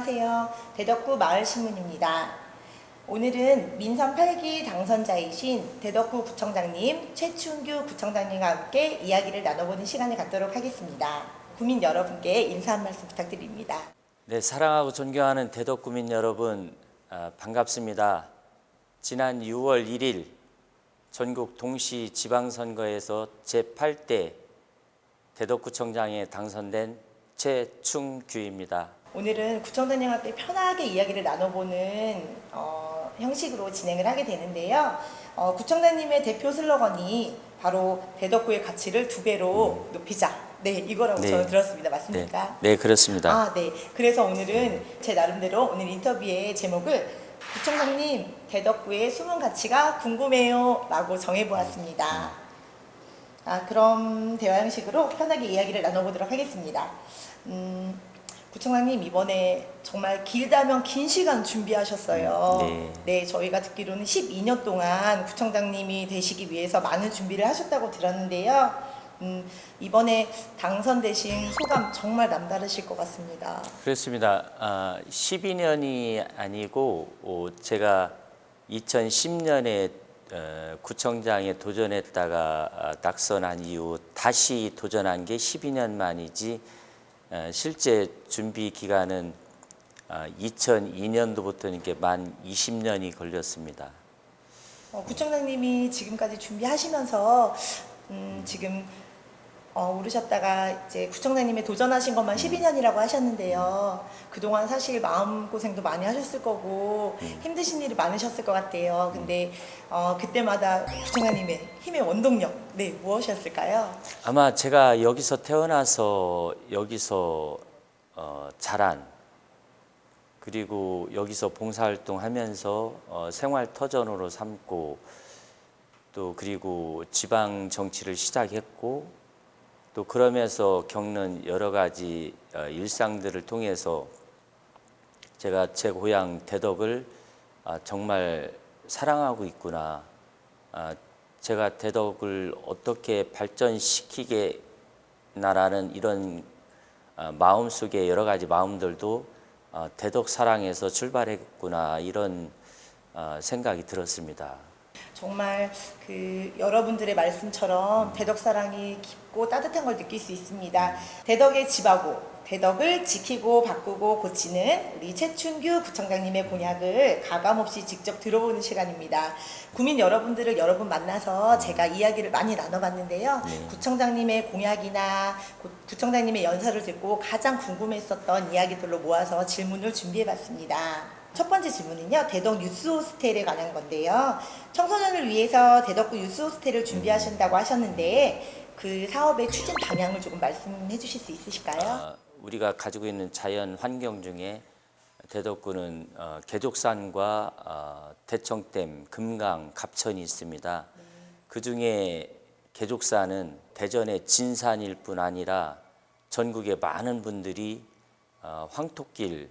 안녕하세요. 대덕구 마을신문입니다. 오늘은 민선 8기 당선자이신 대덕구 구청장님 최춘규 구청장님과 함께 이야기를 나눠보는 시간을 갖도록 하겠습니다. 구민 여러분께 인사 한 말씀 부탁드립니다. 네, 사랑하고 존경하는 대덕구민 여러분, 반갑습니다. 지난 6월 1일 전국 동시 지방선거에서 제8대 대덕구청장에 당선된 최충규입니다. 오늘은 구청장님한테 편하게 이야기를 나눠보는 형식으로 진행을 하게 되는데요. 구청장님의 대표 슬로건이 바로 대덕구의 가치를 2배로 높이자. 네, 이거라고 네. 저는 들었습니다. 맞습니까? 네, 그렇습니다. 아, 네. 그래서 오늘은 제 나름대로 오늘 인터뷰의 제목을 구청장님 대덕구의 숨은 가치가 궁금해요 라고 정해보았습니다. 그럼 대화 형식으로 편하게 이야기를 나눠보도록 하겠습니다. 구청장님 이번에 정말 길다면 긴 시간 준비하셨어요. 네. 네, 저희가 듣기로는 12년 동안 구청장님이 되시기 위해서 많은 준비를 하셨다고 들었는데요. 이번에 당선되신 소감 정말 남다르실 것 같습니다. 그렇습니다. 12년이 아니고 제가 2010년에 구청장에 도전했다가 낙선한 이후 다시 도전한 게 12년 만이지 실제 준비 기간은 2002년도부터 이렇게 만 20년이 걸렸습니다. 구청장님이 지금까지 준비하시면서 지금 오르셨다가 이제 구청장님이 도전하신 것만 12년이라고 하셨는데요. 그동안 사실 마음고생도 많이 하셨을 거고 힘드신 일이 많으셨을 것 같아요. 근데 그때마다 구청장님의 힘의 원동력, 네, 무엇이었을까요? 아마 제가 여기서 태어나서 여기서 자란, 그리고 여기서 봉사활동하면서 생활터전으로 삼고, 또 그리고 지방 정치를 시작했고, 또 그러면서 겪는 여러 가지 일상들을 통해서 제가 제 고향 대덕을 정말 사랑하고 있구나. 제가 대덕을 어떻게 발전시키게나라는 이런 마음속에 여러 가지 마음들도 대덕 사랑에서 출발했구나, 이런 생각이 들었습니다. 정말 그 여러분들의 말씀처럼 대덕 사랑이 깊고 따뜻한 걸 느낄 수 있습니다. 대덕의 집하고 대덕을 지키고 바꾸고 고치는 우리 최춘규 구청장님의 공약을 가감없이 직접 들어보는 시간입니다. 구민 여러분들을 여러 분 만나서 제가 이야기를 많이 나눠봤는데요. 네. 구청장님의 공약이나 구청장님의 연설을 듣고 가장 궁금했었던 이야기들로 모아서 질문을 준비해봤습니다. 첫 번째 질문은요, 대덕 유스 호스텔에 관한 건데요. 청소년을 위해서 대덕구 유스 호스텔을 준비하신다고 하셨는데 그 사업의 추진 방향을 조금 말씀해 주실 수 있으실까요? 우리가 가지고 있는 자연 환경 중에 대덕구는 계족산과 대청댐, 금강, 갑천이 있습니다. 그 중에 계족산은 대전의 진산일 뿐 아니라 전국의 많은 분들이 황토길로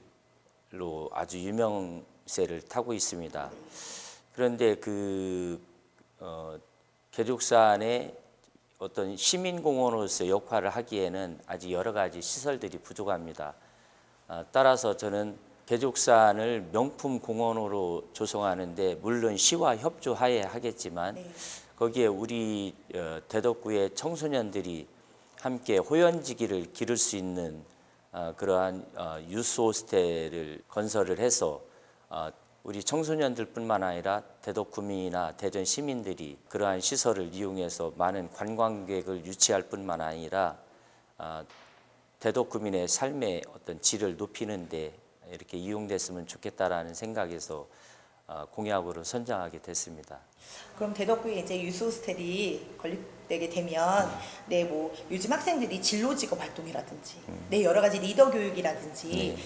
아주 유명세를 타고 있습니다. 그런데 그 계족산의 어떤 시민공원으로서 역할을 하기에는 아직 여러 가지 시설들이 부족합니다. 따라서 저는 계족산을 명품 공원으로 조성하는데 물론 시와 협조하에 하겠지만 거기에 우리 대덕구의 청소년들이 함께 호연지기를 기를 수 있는 그러한 유스 호스텔을 건설을 해서 우리 청소년들뿐만 아니라 대덕구민이나 대전 시민들이 그러한 시설을 이용해서 많은 관광객을 유치할 뿐만 아니라 대덕구민의 삶의 어떤 질을 높이는 데 이렇게 이용됐으면 좋겠다라는 생각에서 공약으로 선정하게 됐습니다. 그럼 대덕구에 이제 유스 호스텔이 건립되게 되면 네, 뭐 요즘 학생들이 진로 직업 활동이라든지 네, 여러 가지 리더 교육이라든지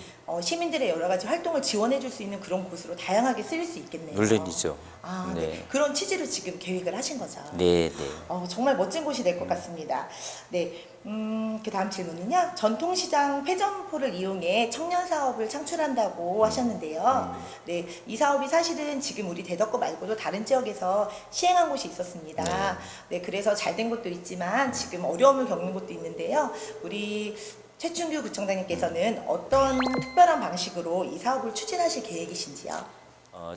시민들의 여러 가지 활동을 지원해 줄 수 있는 그런 곳으로 다양하게 쓰일 수 있겠네요. 물론이죠. 네. 네. 그런 취지로 지금 계획을 하신 거죠. 네, 네. 정말 멋진 곳이 될 것 같습니다. 네. 그 다음 질문은요. 전통시장 회전포를 이용해 청년 사업을 창출한다고 하셨는데요. 네. 이 사업이 사실은 지금 우리 대덕구 말고도 다른 지역에서 시행한 곳이 있었습니다. 네. 그래서 잘 된 곳도 있지만 지금 어려움을 겪는 곳도 있는데요. 우리 최춘규 구청장님께서는 어떤 특별한 방식으로 이 사업을 추진하실 계획이신지요?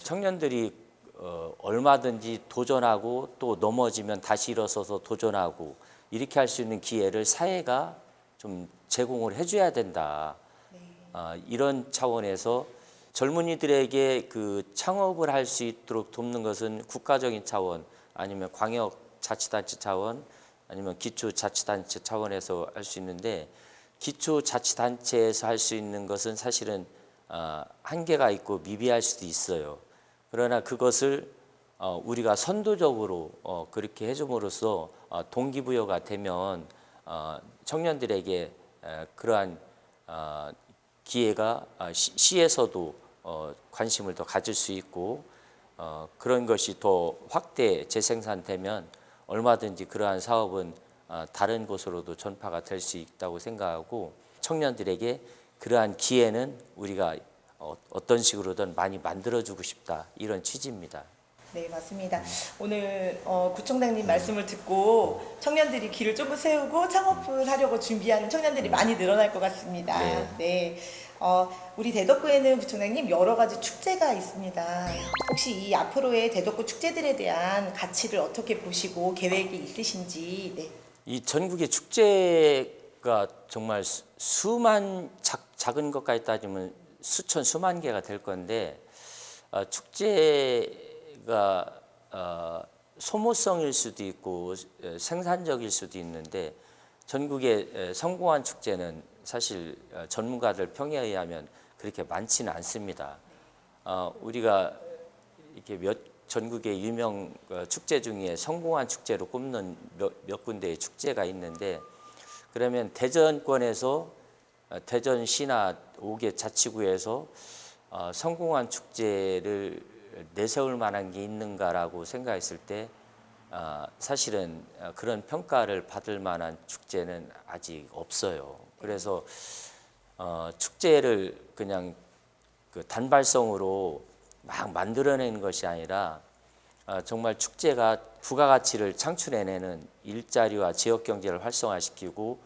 청년들이 얼마든지 도전하고 또 넘어지면 다시 일어서서 도전하고 이렇게 할 수 있는 기회를 사회가 좀 제공을 해줘야 된다. 이런 차원에서 젊은이들에게 그 창업을 할 수 있도록 돕는 것은 국가적인 차원 아니면 광역자치단체 차원 아니면 기초자치단체 차원에서 할 수 있는데 기초자치단체에서 할 수 있는 것은 사실은 한계가 있고 미비할 수도 있어요. 그러나 그것을 우리가 선도적으로 그렇게 해줌으로써 동기부여가 되면 청년들에게 그러한 기회가 시에서도 관심을 더 가질 수 있고 그런 것이 더 확대 재생산되면 얼마든지 그러한 사업은 다른 곳으로도 전파가 될 수 있다고 생각하고 청년들에게 그러한 기회는 우리가 어떤 식으로든 많이 만들어주고 싶다 이런 취지입니다. 네, 맞습니다. 오늘 구청장님 말씀을 듣고 청년들이 길을 조금 세우고 창업을 하려고 준비하는 청년들이 많이 늘어날 것 같습니다. 네. 네. 우리 대덕구에는 구청장님 여러 가지 축제가 있습니다. 혹시 이 앞으로의 대덕구 축제들에 대한 가치를 어떻게 보시고 계획이 있으신지? 네. 이 전국의 축제가 정말 수만 작은 것까지 따지면 수천 수만 개가 될 건데 축제가 소모성일 수도 있고 생산적일 수도 있는데 전국의 성공한 축제는 사실 전문가들 평에 의하면 그렇게 많지는 않습니다. 우리가 이렇게 전국의 유명 축제 중에 성공한 축제로 꼽는 몇 군데의 축제가 있는데 그러면 대전권에서 대전시나 5개 자치구에서 성공한 축제를 내세울 만한 게 있는가라고 생각했을 때 사실은 그런 평가를 받을 만한 축제는 아직 없어요. 그래서 축제를 그냥 그 단발성으로 막 만들어내는 것이 아니라 정말 축제가 부가가치를 창출해내는 일자리와 지역 경제를 활성화시키고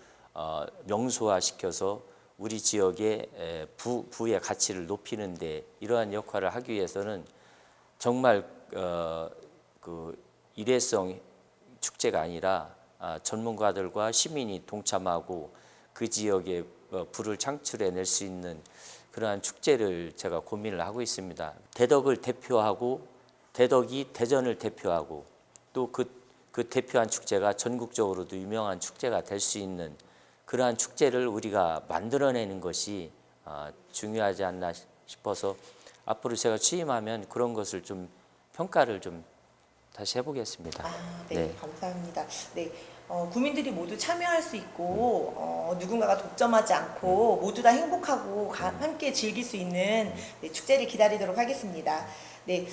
명소화시켜서 우리 지역의 부의 가치를 높이는 데 이러한 역할을 하기 위해서는 정말 그 일회성 축제가 아니라 전문가들과 시민이 동참하고 그 지역에 부를 창출해낼 수 있는 그러한 축제를 제가 고민을 하고 있습니다. 대덕을 대표하고 대덕이 대전을 대표하고 또 그 대표한 축제가 전국적으로도 유명한 축제가 될 수 있는 그러한 축제를 우리가 만들어내는 것이 중요하지 않나 싶어서 앞으로 제가 취임하면 그런 것을 좀 평가를 좀 다시 해보겠습니다. 네, 네. 감사합니다. 네, 구민들이 모두 참여할 수 있고 누군가가 독점하지 않고 모두 다 행복하고 함께 즐길 수 있는 네, 축제를 기다리도록 하겠습니다. 네,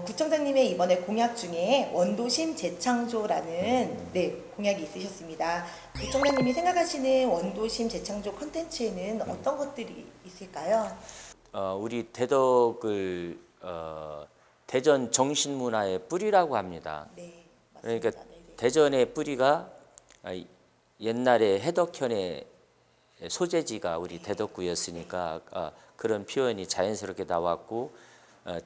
구청장님의 이번에 공약 중에 원도심 재창조라는 네, 공약이 있으셨습니다. 구청장님이 생각하시는 원도심 재창조 컨텐츠에는 어떤 것들이 있을까요? 우리 대덕을 대전 정신문화의 뿌리라고 합니다. 네, 맞습니다. 그러니까 네, 네. 대전의 뿌리가 옛날에 해덕현의 소재지가 우리 대덕구였으니까 그런 표현이 자연스럽게 나왔고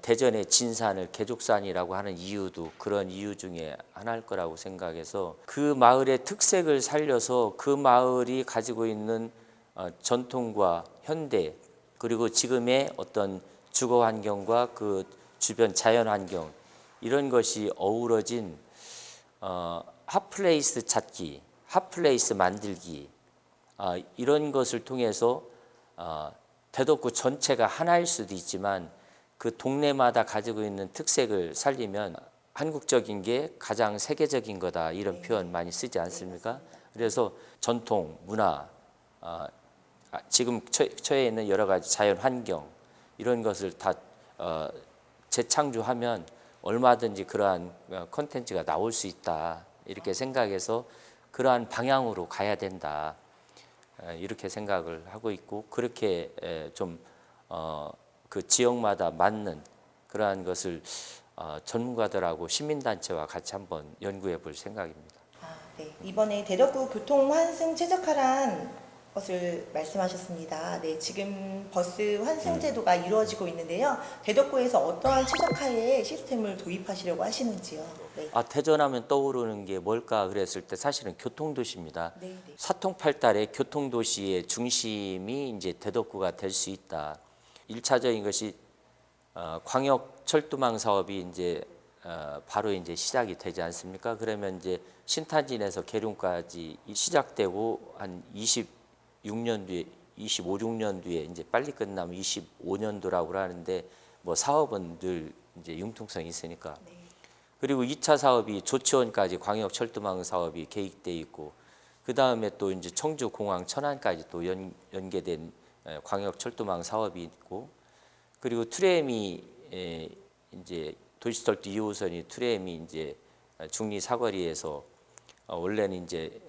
대전의 진산을 개족산이라고 하는 이유도 그런 이유 중에 하나일 거라고 생각해서 그 마을의 특색을 살려서 그 마을이 가지고 있는 전통과 현대 그리고 지금의 어떤 주거 환경과 그 주변 자연 환경 이런 것이 어우러진 핫플레이스 찾기, 핫플레이스 만들기 이런 것을 통해서 대덕구 전체가 하나일 수도 있지만 그 동네마다 가지고 있는 특색을 살리면 한국적인 게 가장 세계적인 거다 이런 표현 많이 쓰지 않습니까? 그래서 전통, 문화, 지금 처해 있는 여러 가지 자연 환경 이런 것을 다 재창조하면 얼마든지 그러한 콘텐츠가 나올 수 있다 이렇게 생각해서 그러한 방향으로 가야 된다 이렇게 생각을 하고 있고 그렇게 좀 그 지역마다 맞는 그러한 것을 전문가들하고 시민단체와 같이 한번 연구해 볼 생각입니다. 네. 이번에 대덕구 교통 환승 최적화란 것을 말씀하셨습니다. 네, 지금 버스 환승 제도가 이루어지고 있는데요. 대덕구에서 어떠한 최적화의 시스템을 도입하시려고 하시는지요? 네. 대전하면 떠오르는 게 뭘까 그랬을 때 사실은 교통도시입니다. 네, 네. 사통팔달의 교통도시의 중심이 이제 대덕구가 될 수 있다. 1차적인 것이 광역 철도망 사업이 이제 바로 이제 시작이 되지 않습니까? 그러면 이제 신탄진에서 계룡까지 시작되고 한 26년 뒤에 25, 6년 뒤에 이제 빨리 끝나면 25년도라고 하는데 뭐 사업은 늘 이제 융통성이 있으니까. 네. 그리고 2차 사업이 조치원까지 광역 철도망 사업이 계획돼 있고 그 다음에 또 이제 청주 공항 천안까지 또 연계된 광역 철도망 사업이 있고 그리고 트램이 이제 도시철도 2호선이 트램이 이제 중리 사거리에서 원래는 이제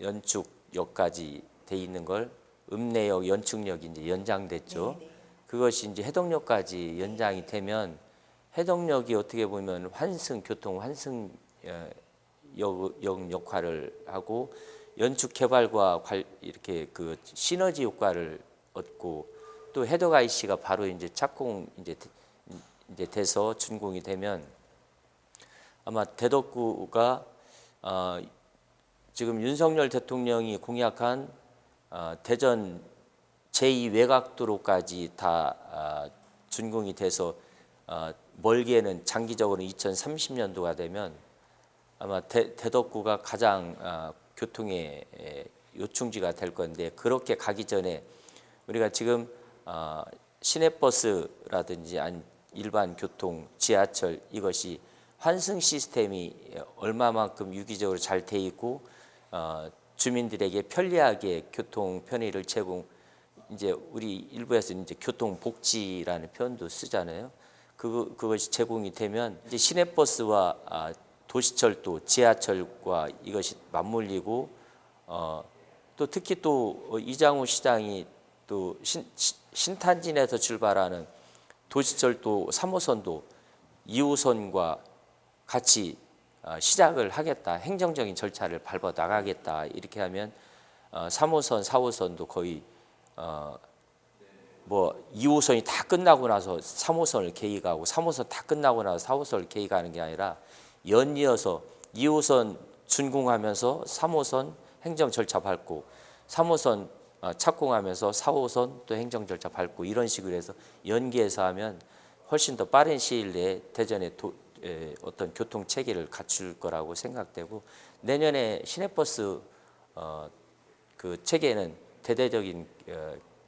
연축역까지 돼 있는 걸 읍내역 연축역이 이제 연장됐죠. 네, 네. 그것이 이제 해덕역까지 연장이 되면 해덕역이 어떻게 보면 교통 환승 역 역할을 하고 연축 개발과 이렇게 그 시너지 효과를 얻고 또 해덕 IC가 바로 이제 착공 이제 돼서 준공이 되면 아마 대덕구가 지금 윤석열 대통령이 공약한 대전 제2 외곽도로까지 다 준공이 돼서 멀게는 장기적으로 2030년도가 되면 아마 대덕구가 가장 교통의 요충지가 될 건데 그렇게 가기 전에 우리가 지금 시내버스라든지 일반 교통, 지하철 이것이 환승 시스템이 얼마만큼 유기적으로 잘 돼 있고 주민들에게 편리하게 교통 편의를 제공 이제 우리 일부에서 이제 교통 복지라는 표현도 쓰잖아요. 그것이 제공이 되면 이제 시내버스와 도시철도, 지하철과 이것이 맞물리고 또 특히 또 이장우 시장이 또 신탄진에서 출발하는 도시철도 3호선도 2호선과 같이 시작을 하겠다. 행정적인 절차를 밟아 나가겠다. 이렇게 하면 3호선, 4호선도 거의 뭐 2호선이 다 끝나고 나서 3호선을 개익하고 3호선 다 끝나고 나서 4호선을 개익하는 게 아니라 연이어서 2호선 준공하면서 3호선 행정 절차 밟고 3호선 착공하면서 4호선 또 행정 절차 밟고 이런 식으로 해서 연계해서 하면 훨씬 더 빠른 시일 내에 대전의 어떤 교통 체계를 갖출 거라고 생각되고 내년에 시내버스 그 체계는 대대적인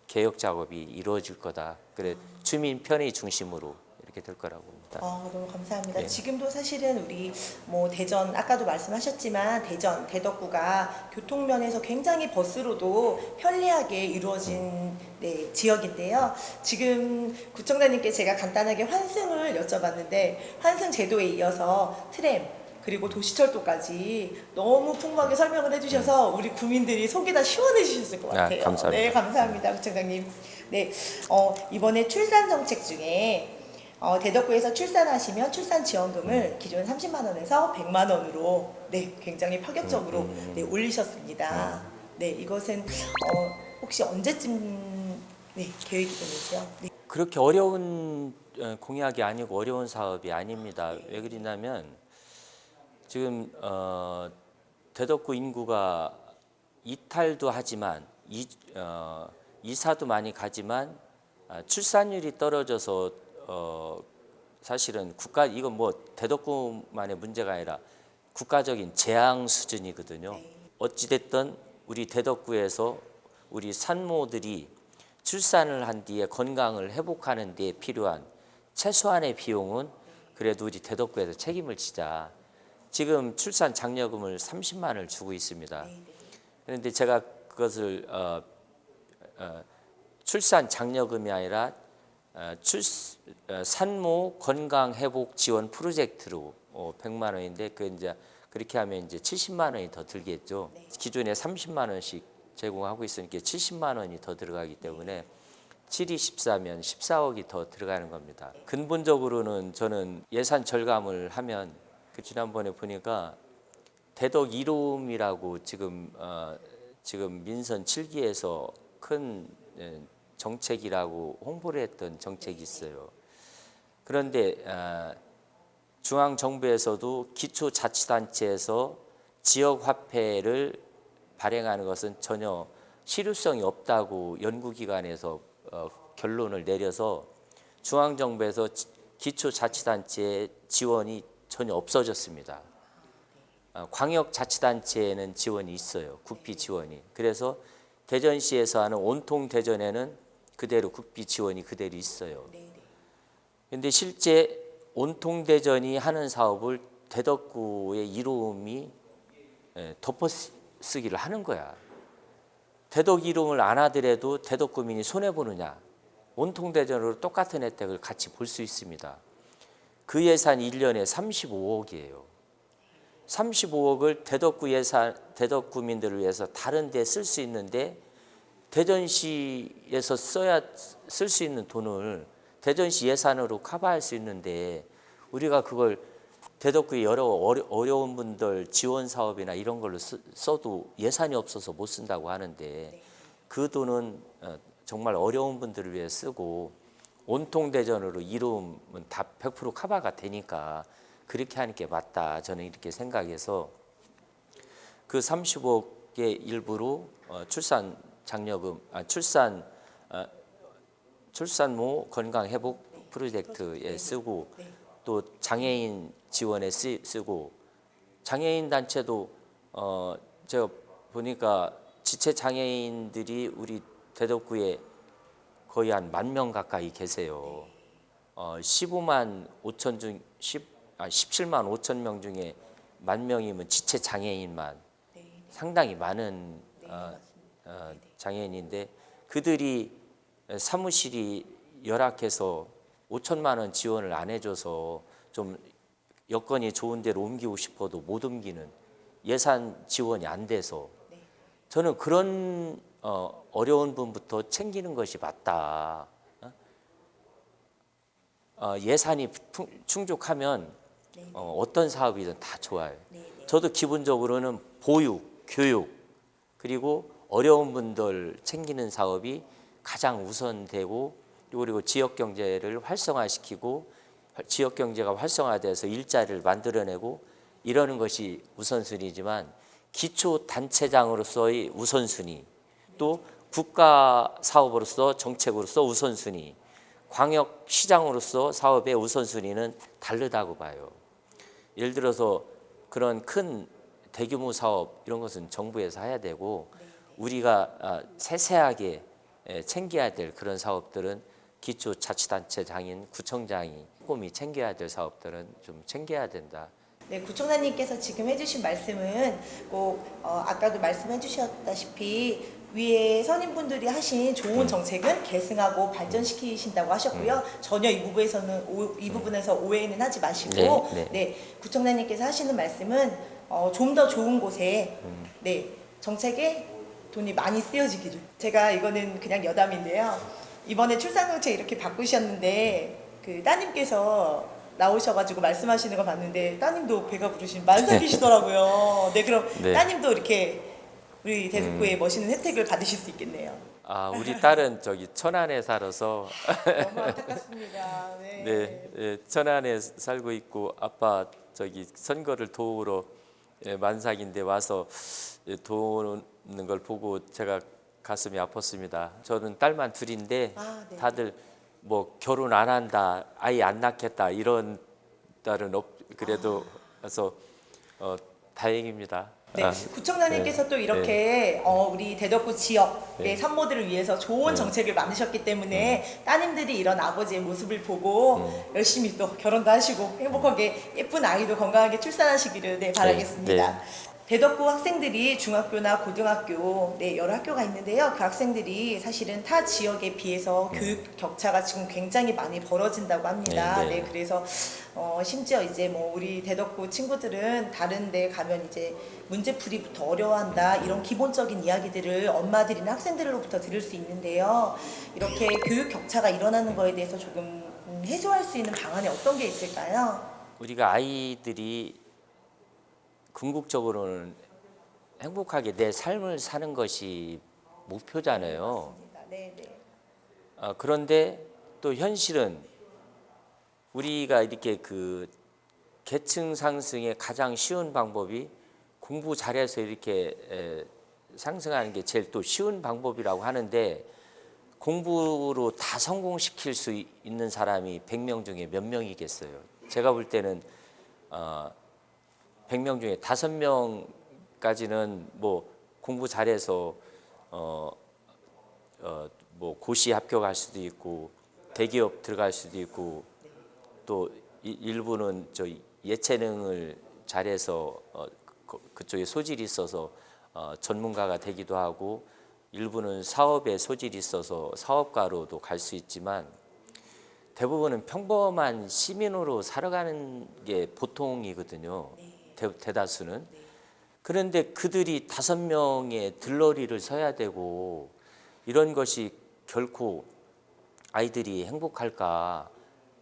개혁 작업이 이루어질 거다. 그래 주민 편의 중심으로 이렇게 될 거라고 봅니다. 너무 감사합니다. 네. 지금도 사실은 우리 뭐 대전 아까도 말씀하셨지만 대전 대덕구가 교통면에서 굉장히 버스로도 편리하게 이루어진 네, 지역인데요. 지금 구청장님께 제가 간단하게 환승을 여쭤봤는데 환승 제도에 이어서 트램 그리고 도시철도까지 너무 풍부하게 설명을 해주셔서 우리 구민들이 속이 다 시원해지셨을 것 같아요. 감사합니다. 네, 감사합니다, 구청장님. 네, 이번에 출산 정책 중에 대덕구에서 출산하시면 출산 지원금을 기존 30만 원에서 100만 원으로 네, 굉장히 파격적으로 네, 올리셨습니다. 네, 이것은 혹시 언제쯤 네, 계획이 되는지요? 네. 그렇게 어려운 공약이 아니고 어려운 사업이 아닙니다. 왜 그러냐면 지금 대덕구 인구가 이탈도 하지만 이사도 많이 가지만 출산율이 떨어져서 사실은 이건 뭐 대덕구만의 문제가 아니라 국가적인 재앙 수준이거든요. 어찌됐든 우리 대덕구에서 우리 산모들이 출산을 한 뒤에 건강을 회복하는 데 필요한 최소한의 비용은 그래도 우리 대덕구에서 책임을 지자. 지금 출산 장려금을 30만 원을 주고 있습니다. 그런데 제가 그것을 출산 장려금이 아니라 산모 건강 회복 지원 프로젝트로 100만 원인데 그 이제 그렇게 하면 이제 70만 원이 더 들겠죠. 기존에 30만 원씩 제공하고 있으니까 70만 원이 더 들어가기 때문에 7이 14면 14억이 더 들어가는 겁니다. 근본적으로는 저는 예산 절감을 하면 지난번에 보니까 대덕 이로움이라고 지금 지금 민선 7기에서 큰 정책이라고 홍보를 했던 정책이 있어요. 그런데 중앙정부에서도 기초자치단체에서 지역화폐를 발행하는 것은 전혀 실효성이 없다고 연구기관에서 결론을 내려서 중앙정부에서 기초자치단체의 지원이 전혀 없어졌습니다. 광역자치단체에는 지원이 있어요. 국비 지원이. 그래서 대전시에서 하는 온통대전에는 그대로 국비 지원이 그대로 있어요. 그런데 실제 온통대전이 하는 사업을 대덕구의 이로움이 덮어쓰기를 하는 거야. 대덕 이름을 안 하더라도 대덕구민이 손해보느냐. 온통대전으로 똑같은 혜택을 같이 볼 수 있습니다. 그 예산이 1년에 35억이에요. 35억을 대덕구 예산, 대덕구민들을 위해서 다른 데 쓸 수 있는데 대전시에서 쓸 수 있는 돈을 대전시 예산으로 커버할 수 있는데 우리가 그걸 대덕구의 여러 어려운 분들 지원 사업이나 이런 걸로 써도 예산이 없어서 못 쓴다고 하는데 그 돈은 정말 어려운 분들을 위해 쓰고 온통대전으로 이루면 다 100% 커버가 되니까 그렇게 하는 게 맞다. 저는 이렇게 생각해서 그 35억의 일부로 출산 장려금, 출산모 건강 회복 프로젝트에 쓰고 또 장애인 지원에 쓰고 장애인 단체도 제가 보니까 지체 장애인들이 우리 대덕구에 거의 한 10,000명 가까이 계세요. 17만 5천 명 중에 10,000명이면 지체 장애인만 상당히 많은 장애인인데 그들이 사무실이 열악해서 5천만 원 지원을 안 해줘서 좀 여건이 좋은 데로 옮기고 싶어도 못 옮기는 예산 지원이 안 돼서 저는 그런 어려운 분부터 챙기는 것이 맞다. 예산이 충족하면 어떤 사업이든 다 좋아요. 저도 기본적으로는 보육, 교육 그리고 어려운 분들 챙기는 사업이 가장 우선되고 그리고 지역 경제를 활성화시키고 지역 경제가 활성화돼서 일자리를 만들어내고 이러는 것이 우선순위지만 기초 단체장으로서의 우선순위 또 국가 사업으로서 정책으로서 우선순위 광역 시장으로서 사업의 우선순위는 다르다고 봐요. 예를 들어서 그런 큰 대규모 사업 이런 것은 정부에서 해야 되고 우리가 세세하게 챙겨야 될 그런 사업들은 기초자치단체장인 구청장이 꼼꼼히 챙겨야 될 사업들은 좀 챙겨야 된다. 네, 구청장님께서 지금 해주신 말씀은 꼭 아까도 말씀해 주셨다시피 위에 선임분들이 하신 좋은 정책은 계승하고 발전시키신다고 하셨고요. 전혀 이 부분에서 오해는 하지 마시고 구청장님께서 하시는 말씀은 좀 더 좋은 곳에 정책에 돈이 많이 쓰여지기를. 제가 이거는 그냥 여담인데요. 이번에 출산정책 이렇게 바꾸셨는데 그 따님께서 나오셔가지고 말씀하시는 거 봤는데 따님도 배가 부르신 만삭이시더라고요. 네, 그럼 따님도 이렇게 우리 대덕구의 멋있는 혜택을 받으실 수 있겠네요. 우리 딸은 저기 천안에 살아서 너무 안타깝습니다. 네, 천안에 살고 있고 아빠 저기 선거를 도우러 만삭인데 와서 도우는 걸 보고 제가 가슴이 아팠습니다. 저는 딸만 둘인데 다들 뭐 결혼 안 한다, 아이 안 낳겠다 이런 딸은 그래도 그래서 다행입니다. 네, 구청장님께서 또 이렇게 우리 대덕구 지역의 산모들을 위해서 좋은 정책을 만드셨기 때문에 따님들이 이런 아버지의 모습을 보고 열심히 또 결혼도 하시고 행복하게 예쁜 아이도 건강하게 출산하시기를 바라겠습니다. 대덕구 학생들이 중학교나 고등학교 여러 학교가 있는데요. 그 학생들이 사실은 타 지역에 비해서 교육 격차가 지금 굉장히 많이 벌어진다고 합니다. 그래서 심지어 이제 뭐 우리 대덕구 친구들은 다른 데 가면 이제 문제풀이부터 어려워한다 이런 기본적인 이야기들을 엄마들이나 학생들로부터 들을 수 있는데요. 이렇게 교육 격차가 일어나는 거에 대해서 조금 해소할 수 있는 방안이 어떤 게 있을까요? 우리가 아이들이 궁극적으로는 행복하게 내 삶을 사는 것이 목표잖아요. 맞습니다. 네, 네. 그런데 또 현실은 우리가 이렇게 그 계층 상승의 가장 쉬운 방법이 공부 잘해서 이렇게 상승하는 게 제일 또 쉬운 방법이라고 하는데, 공부로 다 성공시킬 수 있는 사람이 100명 중에 몇 명이겠어요. 제가 볼 때는 100명 중에 5명까지는 뭐 공부 잘해서 뭐 고시 합격할 수도 있고 대기업 들어갈 수도 있고, 또 일부는 저 예체능을 잘해서 그쪽에 소질이 있어서 전문가가 되기도 하고, 일부는 사업에 소질이 있어서 사업가로도 갈 수 있지만, 대부분은 평범한 시민으로 살아가는 게 보통이거든요. 대다수는. 그런데 그들이 5명의 들러리를 서야 되고, 이런 것이 결코 아이들이 행복할까,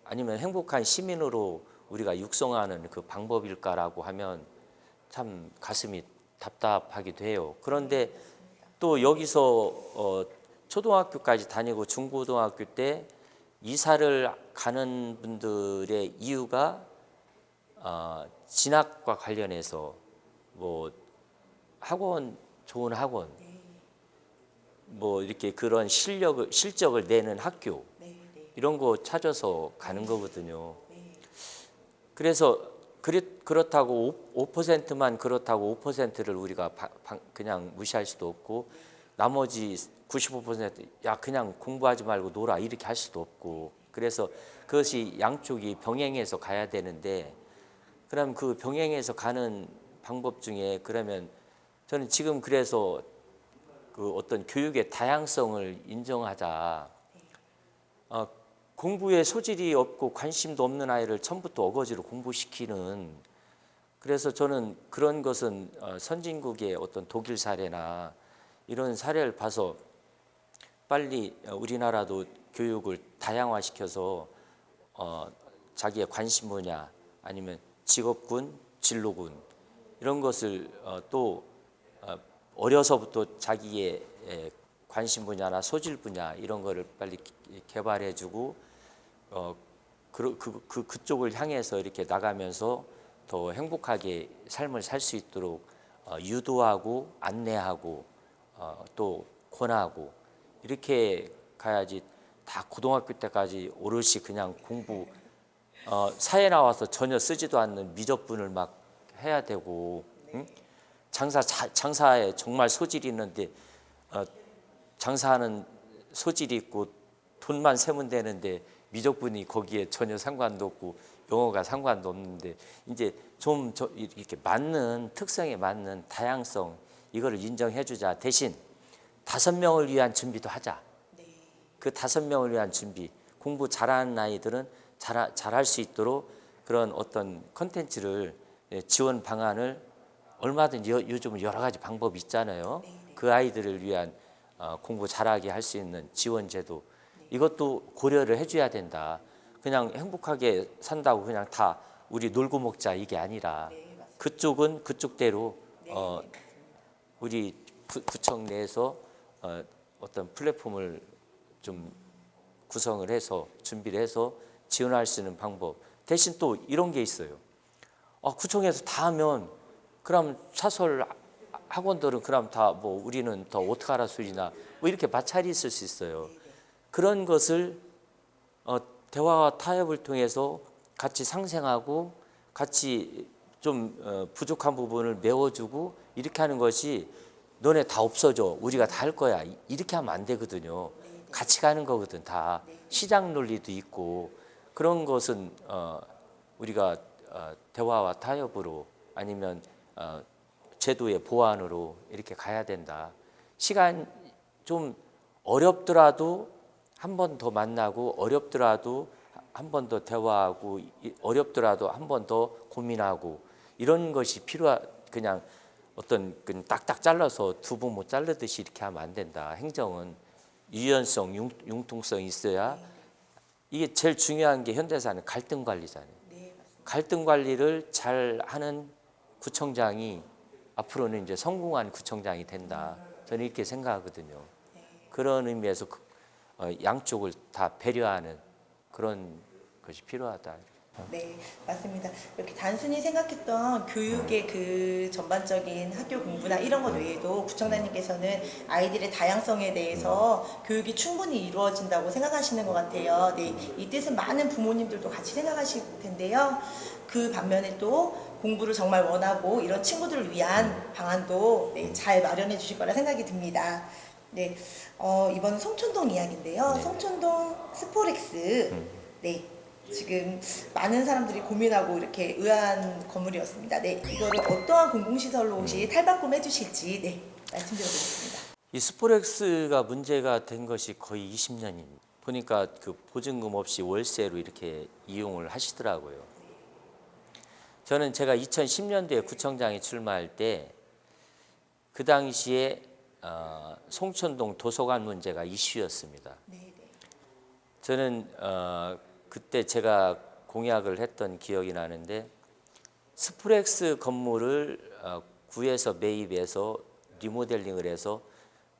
아니면 행복한 시민으로 우리가 육성하는 그 방법일까라고 하면 참 가슴이 답답하기도 해요. 그런데 또 여기서 초등학교까지 다니고 중고등학교 때 이사를 가는 분들의 이유가 진학과 관련해서 뭐 학원, 좋은 학원, 뭐 이렇게 그런 실적을 내는 학교, 네, 네. 이런 거 찾아서 가는 거거든요. 그래서 그렇다고 5%만 그렇다고 5%를 우리가 그냥 무시할 수도 없고, 나머지 95% 그냥 공부하지 말고 놀아 이렇게 할 수도 없고, 그래서 그것이 양쪽이 병행해서 가야 되는데, 그럼 그 병행해서 가는 방법 중에, 그러면 저는 지금 그래서 그 어떤 교육의 다양성을 인정하자. 공부에 소질이 없고 관심도 없는 아이를 처음부터 어거지로 공부시키는, 그래서 저는 그런 것은 선진국의 어떤 독일 사례나 이런 사례를 봐서 빨리 우리나라도 교육을 다양화시켜서 자기의 관심 분야, 아니면 직업군, 진로군, 이런 것을 또 어려서부터 자기의 관심 분야나 소질 분야 이런 거를 빨리 개발해주고, 그쪽을 향해서 이렇게 나가면서 더 행복하게 삶을 살 수 있도록 유도하고 안내하고 또 권하고, 이렇게 가야지. 다 고등학교 때까지 오롯이 그냥 공부, 사회 나와서 전혀 쓰지도 않는 미적분을 막 해야 되고, 응? 장사에 정말 소질이 있는데 장사하는 소질이 있고 돈만 세면 되는데 미적분이 거기에 전혀 상관도 없고 영어가 상관도 없는데, 이제 좀 이렇게 맞는 특성에 맞는 다양성, 이거를 인정해 주자. 대신 5명을 위한 준비도 하자. 그 5명을 위한 준비, 공부 잘하는 아이들은 잘할 수 있도록 그런 어떤 컨텐츠를, 지원 방안을 얼마든지 요즘은 여러 가지 방법이 있잖아요. 그 아이들을 위한 공부 잘하게 할 수 있는 지원 제도, 이것도 고려를 해줘야 된다. 그냥 행복하게 산다고 그냥 다 우리 놀고 먹자 이게 아니라, 그쪽은 그쪽대로 우리 구청 내에서 어떤 플랫폼을 좀 구성을 해서 준비를 해서 지원할 수 있는 방법. 대신 또 이런 게 있어요. 구청에서 다 하면 그럼 사설 학원들은 그럼 다 뭐 우리는 더 어떡하라 소리나 뭐 이렇게 마찰이 있을 수 있어요. 그런 것을 대화와 타협을 통해서 같이 상생하고 같이 좀 부족한 부분을 메워주고, 이렇게 하는 것이 너네 다 없어져 우리가 다 할 거야 이렇게 하면 안 되거든요. 같이 가는 거거든. 다 시장 논리도 있고, 그런 것은 우리가 대화와 타협으로, 아니면 제도의 보완으로 이렇게 가야 된다. 시간 좀 어렵더라도 한 번 더 만나고, 어렵더라도 한 번 더 대화하고, 어렵더라도 한 번 더 고민하고, 이런 것이 그냥 어떤 딱딱 잘라서 두부 못 자르듯이 이렇게 하면 안 된다. 행정은 유연성, 융통성이 있어야. 이게 제일 중요한 게 현대사는 갈등 관리잖아요. 갈등 관리를 잘 하는 구청장이 앞으로는 이제 성공한 구청장이 된다. 저는 이렇게 생각하거든요. 그런 의미에서 양쪽을 다 배려하는 그런 것이 필요하다. 네, 맞습니다. 이렇게 단순히 생각했던 교육의 그 전반적인 학교 공부나 이런 것 외에도 구청장님께서는 아이들의 다양성에 대해서 교육이 충분히 이루어진다고 생각하시는 것 같아요. 네, 이 뜻은 많은 부모님들도 같이 생각하실 텐데요. 그 반면에 또 공부를 정말 원하고 이런 친구들을 위한 방안도 네, 잘 마련해 주실 거라 생각이 듭니다. 네, 이번 송촌동 이야기인데요. 네. 송촌동 스포렉스. 네. 지금 많은 사람들이 고민하고 이렇게 의아한 건물이었습니다. 네, 이거를 어떠한 공공시설로 혹시 탈바꿈 해주실지 네, 말씀드려보겠습니다. 이 스포렉스가 문제가 된 것이 거의 20년입니다. 보니까 그 보증금 없이 월세로 이렇게 이용을 하시더라고요. 저는 제가 2010년도에 구청장에 출마할 때 그 당시에 송촌동 도서관 문제가 이슈였습니다. 네, 네. 저는 그때 제가 공약을 했던 기억이 나는데 스프렉스 건물을 구에서 매입해서 리모델링을 해서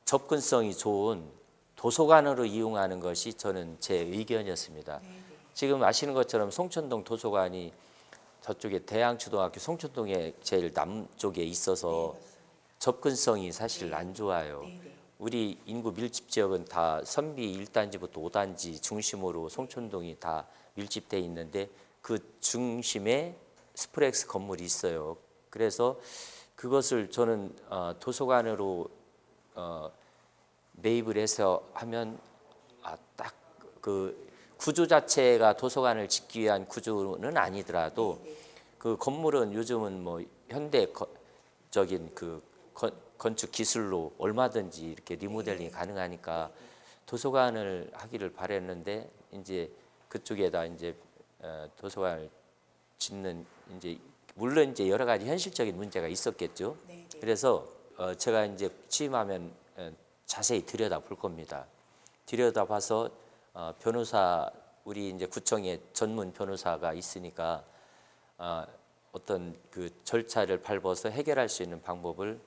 접근성이 좋은 도서관으로 이용하는 것이 저는 제 의견이었습니다. 지금 아시는 것처럼 송촌동 도서관이 저쪽에 대양초등학교 송촌동에 제일 남쪽에 있어서 접근성이 사실 안 좋아요. 우리 인구 밀집 지역은 다 선비 1단지부터 5단지 중심으로 송촌동이 다 밀집돼 있는데 그 중심에 스프렉스 건물이 있어요. 그래서 그것을 저는 도서관으로 매입을 해서 하면 딱 그 구조 자체가 도서관을 짓기 위한 구조는 아니더라도 그 건물은 요즘은 뭐 현대적인 그 건축 기술로 얼마든지 이렇게 리모델링이 가능하니까 도서관을 하기를 바랬는데 이제 그쪽에다 이제 도서관을 짓는 이제 물론 이제 여러 가지 현실적인 문제가 있었겠죠. 그래서 제가 이제 취임하면 자세히 들여다볼 겁니다. 들여다봐서 변호사 우리 이제 구청에 전문 변호사가 있으니까 어떤 그 절차를 밟아서 해결할 수 있는 방법을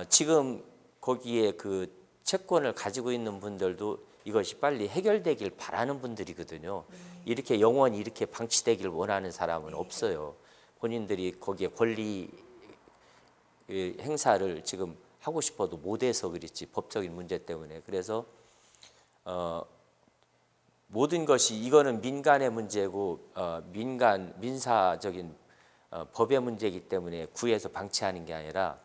지금 거기에 그 채권을 가지고 있는 분들도 이것이 빨리 해결되길 바라는 분들이거든요. 이렇게 영원히 이렇게 방치되길 원하는 사람은 없어요. 본인들이 거기에 권리 행사를 지금 하고 싶어도 못해서 그렇지 법적인 문제 때문에. 그래서 모든 것이 이거는 민간의 문제고 민사적인 법의 문제이기 때문에 구에서 방치하는 게 아니라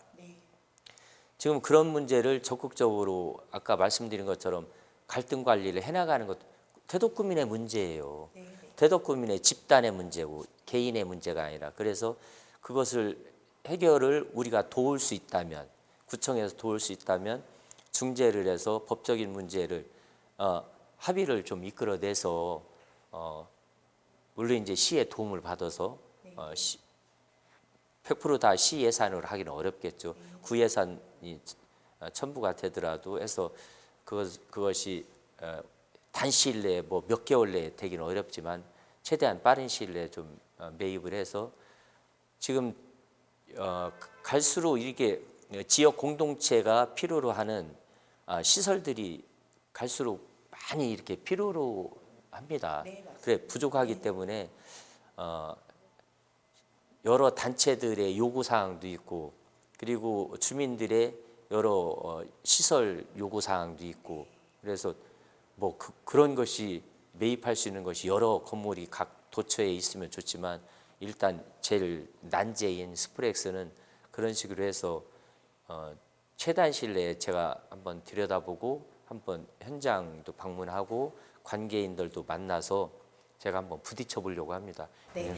지금 그런 문제를 적극적으로 아까 말씀드린 것처럼 갈등 관리를 해나가는 것 대덕구민의 문제예요. 대덕구민의 집단의 문제고 개인의 문제가 아니라 그래서 그것을 해결을 우리가 도울 수 있다면 구청에서 도울 수 있다면 중재를 해서 법적인 문제를 합의를 좀 이끌어내서 물론 이제 시의 도움을 받아서 100% 다 시 예산으로 하기는 어렵겠죠. 구 예산이 첨부가 되더라도 해서 그것이 단시일 내에 뭐 몇 개월 내에 되기는 어렵지만 최대한 빠른 시일 내에 좀 매입을 해서 지금 갈수록 이렇게 지역 공동체가 필요로 하는 시설들이 갈수록 많이 이렇게 필요로 합니다. 그래 부족하기 때문에 여러 단체들의 요구 사항도 있고 그리고 주민들의 여러 시설 요구 사항도 있고 그래서 뭐 그런 것이 매입할 수 있는 것이 여러 건물이 각 도처에 있으면 좋지만 일단 제일 난제인 스프렉스는 그런 식으로 해서 최단 시일 내에 제가 한번 들여다보고 한번 현장도 방문하고 관계인들도 만나서 제가 한번 부딪혀 보려고 합니다. 네,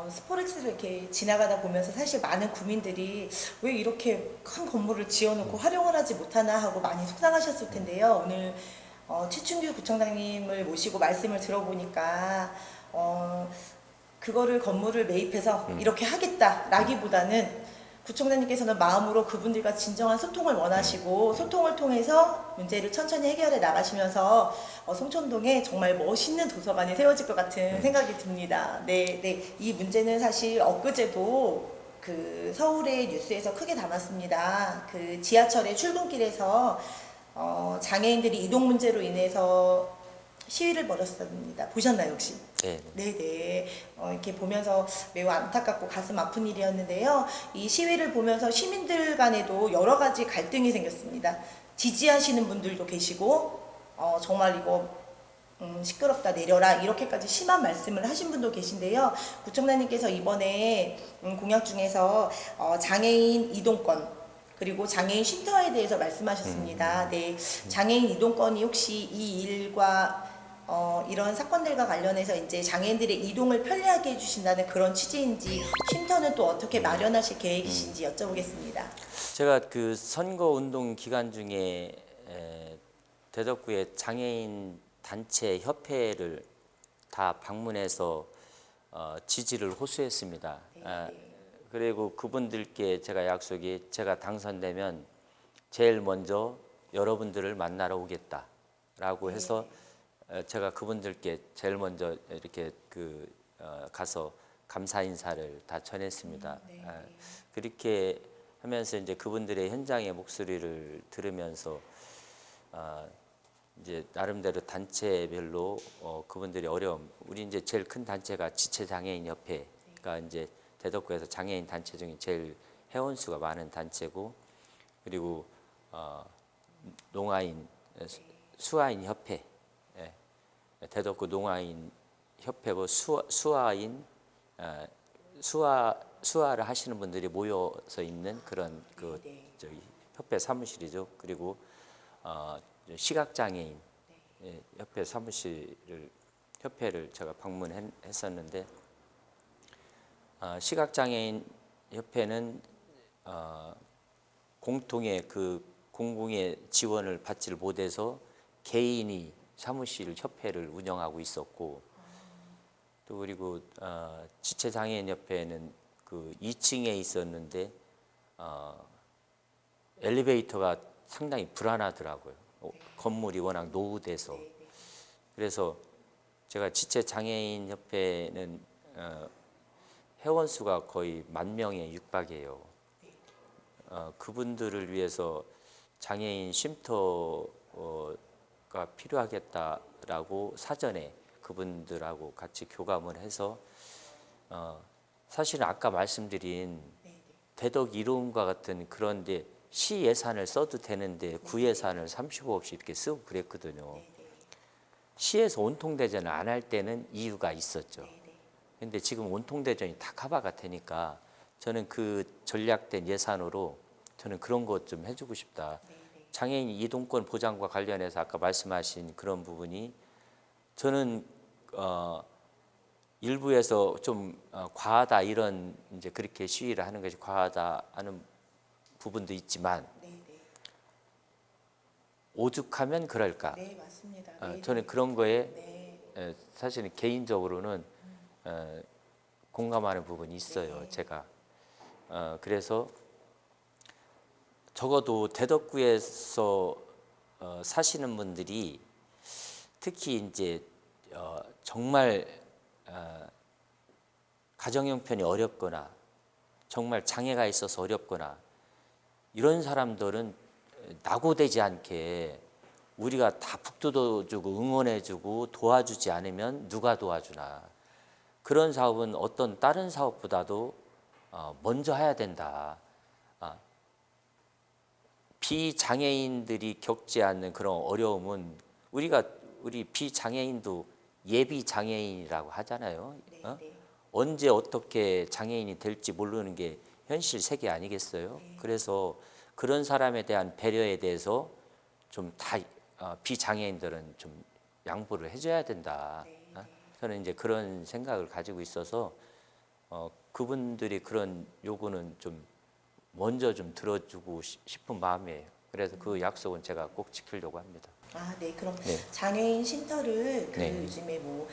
스포렉스를 이렇게 지나가다 보면서 사실 많은 구민들이 왜 이렇게 큰 건물을 지어놓고 활용을 하지 못하나 하고 많이 속상하셨을 텐데요. 오늘 최춘규 구청장님을 모시고 말씀을 들어보니까 그거를 건물을 매입해서 이렇게 하겠다라기보다는 구청장님께서는 마음으로 그분들과 진정한 소통을 원하시고 소통을 통해서 문제를 천천히 해결해 나가시면서 송촌동에 정말 멋있는 도서관이 세워질 것 같은 생각이 듭니다. 네, 네. 이 문제는 사실 엊그제도 그 서울의 뉴스에서 크게 담았습니다. 그 지하철의 출근길에서 장애인들이 이동 문제로 인해서 시위를 벌였습니다. 보셨나요 혹시? 네. 네네. 이렇게 보면서 매우 안타깝고 가슴 아픈 일이었는데요. 이 시위를 보면서 시민들 간에도 여러 가지 갈등이 생겼습니다. 지지하시는 분들도 계시고, 정말 이거 시끄럽다 내려라 이렇게까지 심한 말씀을 하신 분도 계신데요. 구청장님께서 이번에 공약 중에서 장애인 이동권 그리고 장애인 쉼터에 대해서 말씀하셨습니다. 네, 장애인 이동권이 혹시 이 일과 이런 사건들과 관련해서 이제 장애인들의 이동을 편리하게 해주신다는 그런 취지인지 쉼터는 또 어떻게 마련하실 계획이신지 여쭤보겠습니다. 제가 그 선거 운동 기간 중에 대덕구의 장애인 단체 협회를 다 방문해서 지지를 호소했습니다. 그리고 그분들께 제가 약속이 제가 당선되면 제일 먼저 여러분들을 만나러 오겠다라고 해서 제가 그분들께 제일 먼저 이렇게 가서 감사 인사를 다 전했습니다. 그렇게 하면서 이제 그분들의 현장의 목소리를 들으면서 이제 나름대로 단체별로 그분들의 어려움, 우리 이제 제일 큰 단체가 지체장애인 협회가 이제 대덕구에서 장애인 단체 중에 제일 회원 수가 많은 단체고, 그리고 농아인 수아인 협회, 대덕구 농아인 협회고 수아인 수아를 하시는 분들이 모여서 있는 그런 저희 협회 사무실이죠. 그리고 시각장애인 협회 협회를 제가 방문했었는데, 시각장애인 협회는 공통의 그 공공의 지원을 받지를 못해서 개인이 사무실 협회를 운영하고 있었고, 또 그리고 지체장애인 협회는 그 2층에 있었는데 엘리베이터가 상당히 불안하더라고요. 건물이 워낙 노후돼서. 그래서 제가 지체장애인 협회는 회원 수가 거의 10,000명에 육박해요. 그분들을 위해서 장애인 쉼터가 필요하겠다라고 사전에 그분들하고 같이 교감을 해서 사실은 아까 말씀드린 대덕 이로움과 같은 그런데 시 예산을 써도 되는데 구 예산을 30호 없이 이렇게 쓰고 그랬거든요. 시에서 온통대전을 안 할 때는 이유가 있었죠. 근데 지금 온통대전이 다 카바가 되니까 저는 그 전략된 예산으로 저는 그런 것 좀 해주고 싶다. 장애인 이동권 보장과 관련해서 아까 말씀하신 그런 부분이 저는 일부에서 좀 과하다 이런 이제 그렇게 시위를 하는 것이 과하다 하는 부분도 있지만 오죽하면 그럴까. 네, 맞습니다. 저는 그런 거에 사실은 개인적으로는 공감하는 부분이 있어요. 제가 그래서 적어도 대덕구에서 사시는 분들이 특히 이제 정말 가정 형편이 어렵거나 정말 장애가 있어서 어렵거나 이런 사람들은 낙오되지 않게 우리가 다 북돋워주고 응원해주고 도와주지 않으면 누가 도와주나. 그런 사업은 어떤 다른 사업보다도 먼저 해야 된다. 비장애인들이 겪지 않는 그런 어려움은 우리 비장애인도 예비 장애인이라고 하잖아요. 언제 어떻게 장애인이 될지 모르는 게 현실 세계 아니겠어요? 그래서 그런 사람에 대한 배려에 대해서 좀 다 비장애인들은 좀 양보를 해줘야 된다. 저는 이제 그런 생각을 가지고 있어서 그분들이 그런 요구는 좀 먼저 좀 들어주고 싶은 마음이에요. 그래서 그 약속은 제가 꼭 지키려고 합니다. 네. 그럼 장애인 쉼터를 요즘에 뭐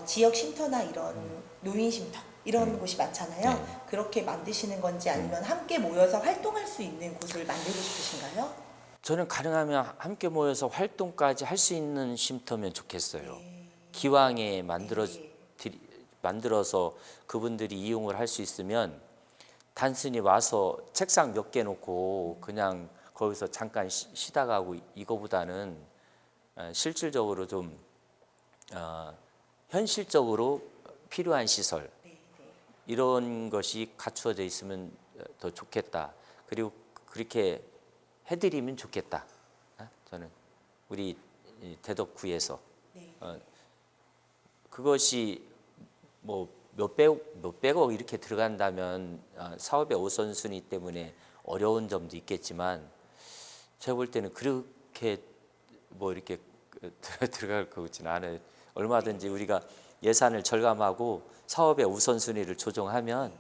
지역 쉼터나 이런 노인 쉼터 이런 곳이 많잖아요. 그렇게 만드시는 건지 아니면 함께 모여서 활동할 수 있는 곳을 만들고 싶으신가요? 저는 가능하면 함께 모여서 활동까지 할 수 있는 쉼터면 좋겠어요. 기왕에 만들어서 그분들이 이용을 할 수 있으면 단순히 와서 책상 몇 개 놓고 그냥 거기서 잠깐 쉬다 가고 이거보다는 실질적으로 좀 현실적으로 필요한 시설 이런 것이 갖추어져 있으면 더 좋겠다. 그리고 그렇게 해드리면 좋겠다. 저는 우리 이 대덕구에서 그것이 뭐 몇백억 이렇게 들어간다면 사업의 우선순위 때문에 어려운 점도 있겠지만 제가 볼 때는 그렇게 뭐 이렇게 들어갈 것 같지는 않아요. 얼마든지 우리가 예산을 절감하고 사업의 우선순위를 조정하면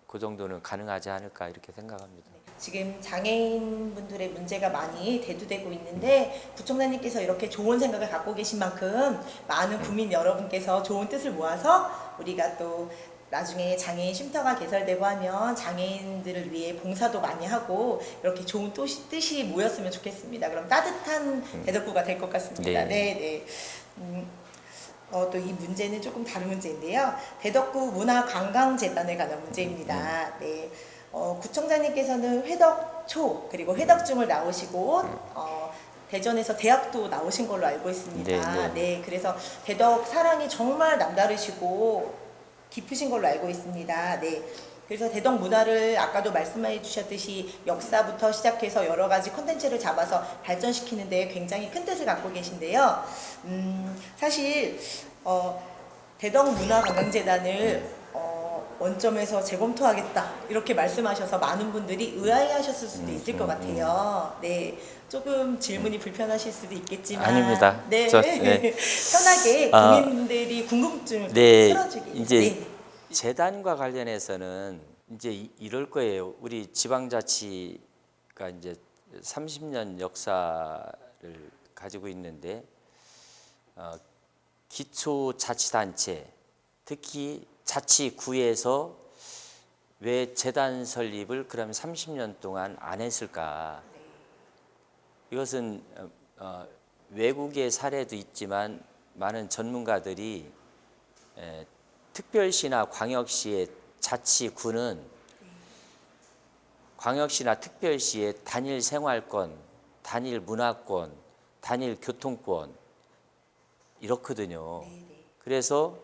그 정도는 가능하지 않을까 이렇게 생각합니다. 지금 장애인분들의 문제가 많이 대두되고 있는데 구청장님께서 이렇게 좋은 생각을 갖고 계신 만큼 많은 국민 여러분께서 좋은 뜻을 모아서 우리가 또 나중에 장애인 쉼터가 개설되고 하면 장애인들을 위해 봉사도 많이 하고 이렇게 좋은 뜻이 모였으면 좋겠습니다. 그럼 따뜻한 대덕구가 될 것 같습니다. 네. 또 이 문제는 조금 다른 문제인데요. 대덕구 문화관광재단에 관한 문제입니다. 네. 구청장님께서는 회덕초 그리고 회덕중을 나오시고 대전에서 대학도 나오신 걸로 알고 있습니다. 네, 그래서 대덕 사랑이 정말 남다르시고 깊으신 걸로 알고 있습니다. 네. 그래서 대덕 문화를 아까도 말씀해 주셨듯이 역사부터 시작해서 여러 가지 콘텐츠를 잡아서 발전시키는 데 굉장히 큰 뜻을 갖고 계신데요. 사실 대덕 문화관광재단을 원점에서 재검토하겠다 이렇게 말씀하셔서 많은 분들이 의아해하셨을 수도 있을 것 같아요. 네, 조금 질문이 불편하실 수도 있겠지만 아닙니다. 네, 네. 편하게 국민들이 궁금증을 풀어주기. 이제 재단과 관련해서는 이제 이럴 거예요. 우리 지방자치가 이제 30년 역사를 가지고 있는데 기초자치단체 특히 자치구에서 왜 재단 설립을 그러면 30년 동안 안 했을까? 이것은 외국의 사례도 있지만 많은 전문가들이 특별시나 광역시의 자치구는 광역시나 특별시의 단일 생활권, 단일 문화권, 단일 교통권 이렇거든요. 그래서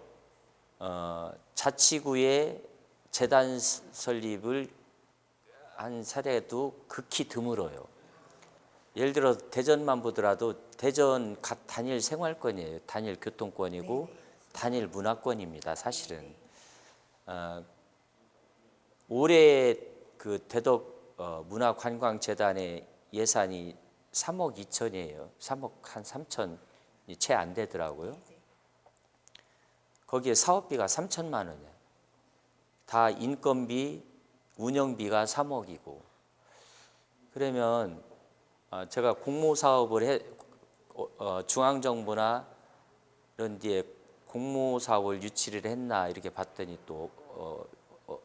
자치구의 재단 설립을 한 사례도 극히 드물어요. 예를 들어 대전만 보더라도 대전 각 단일 생활권이에요. 단일 교통권이고 단일 문화권입니다. 사실은 올해 그 대덕 문화관광재단의 예산이 3억 2천이에요. 3억 한 3천이 채 안 되더라고요. 거기에 사업비가 3천만 원이에요. 다 인건비, 운영비가 3억이고. 그러면 제가 공모사업을 중앙정부나 이런 데에 공모사업을 유치를 했나 이렇게 봤더니 또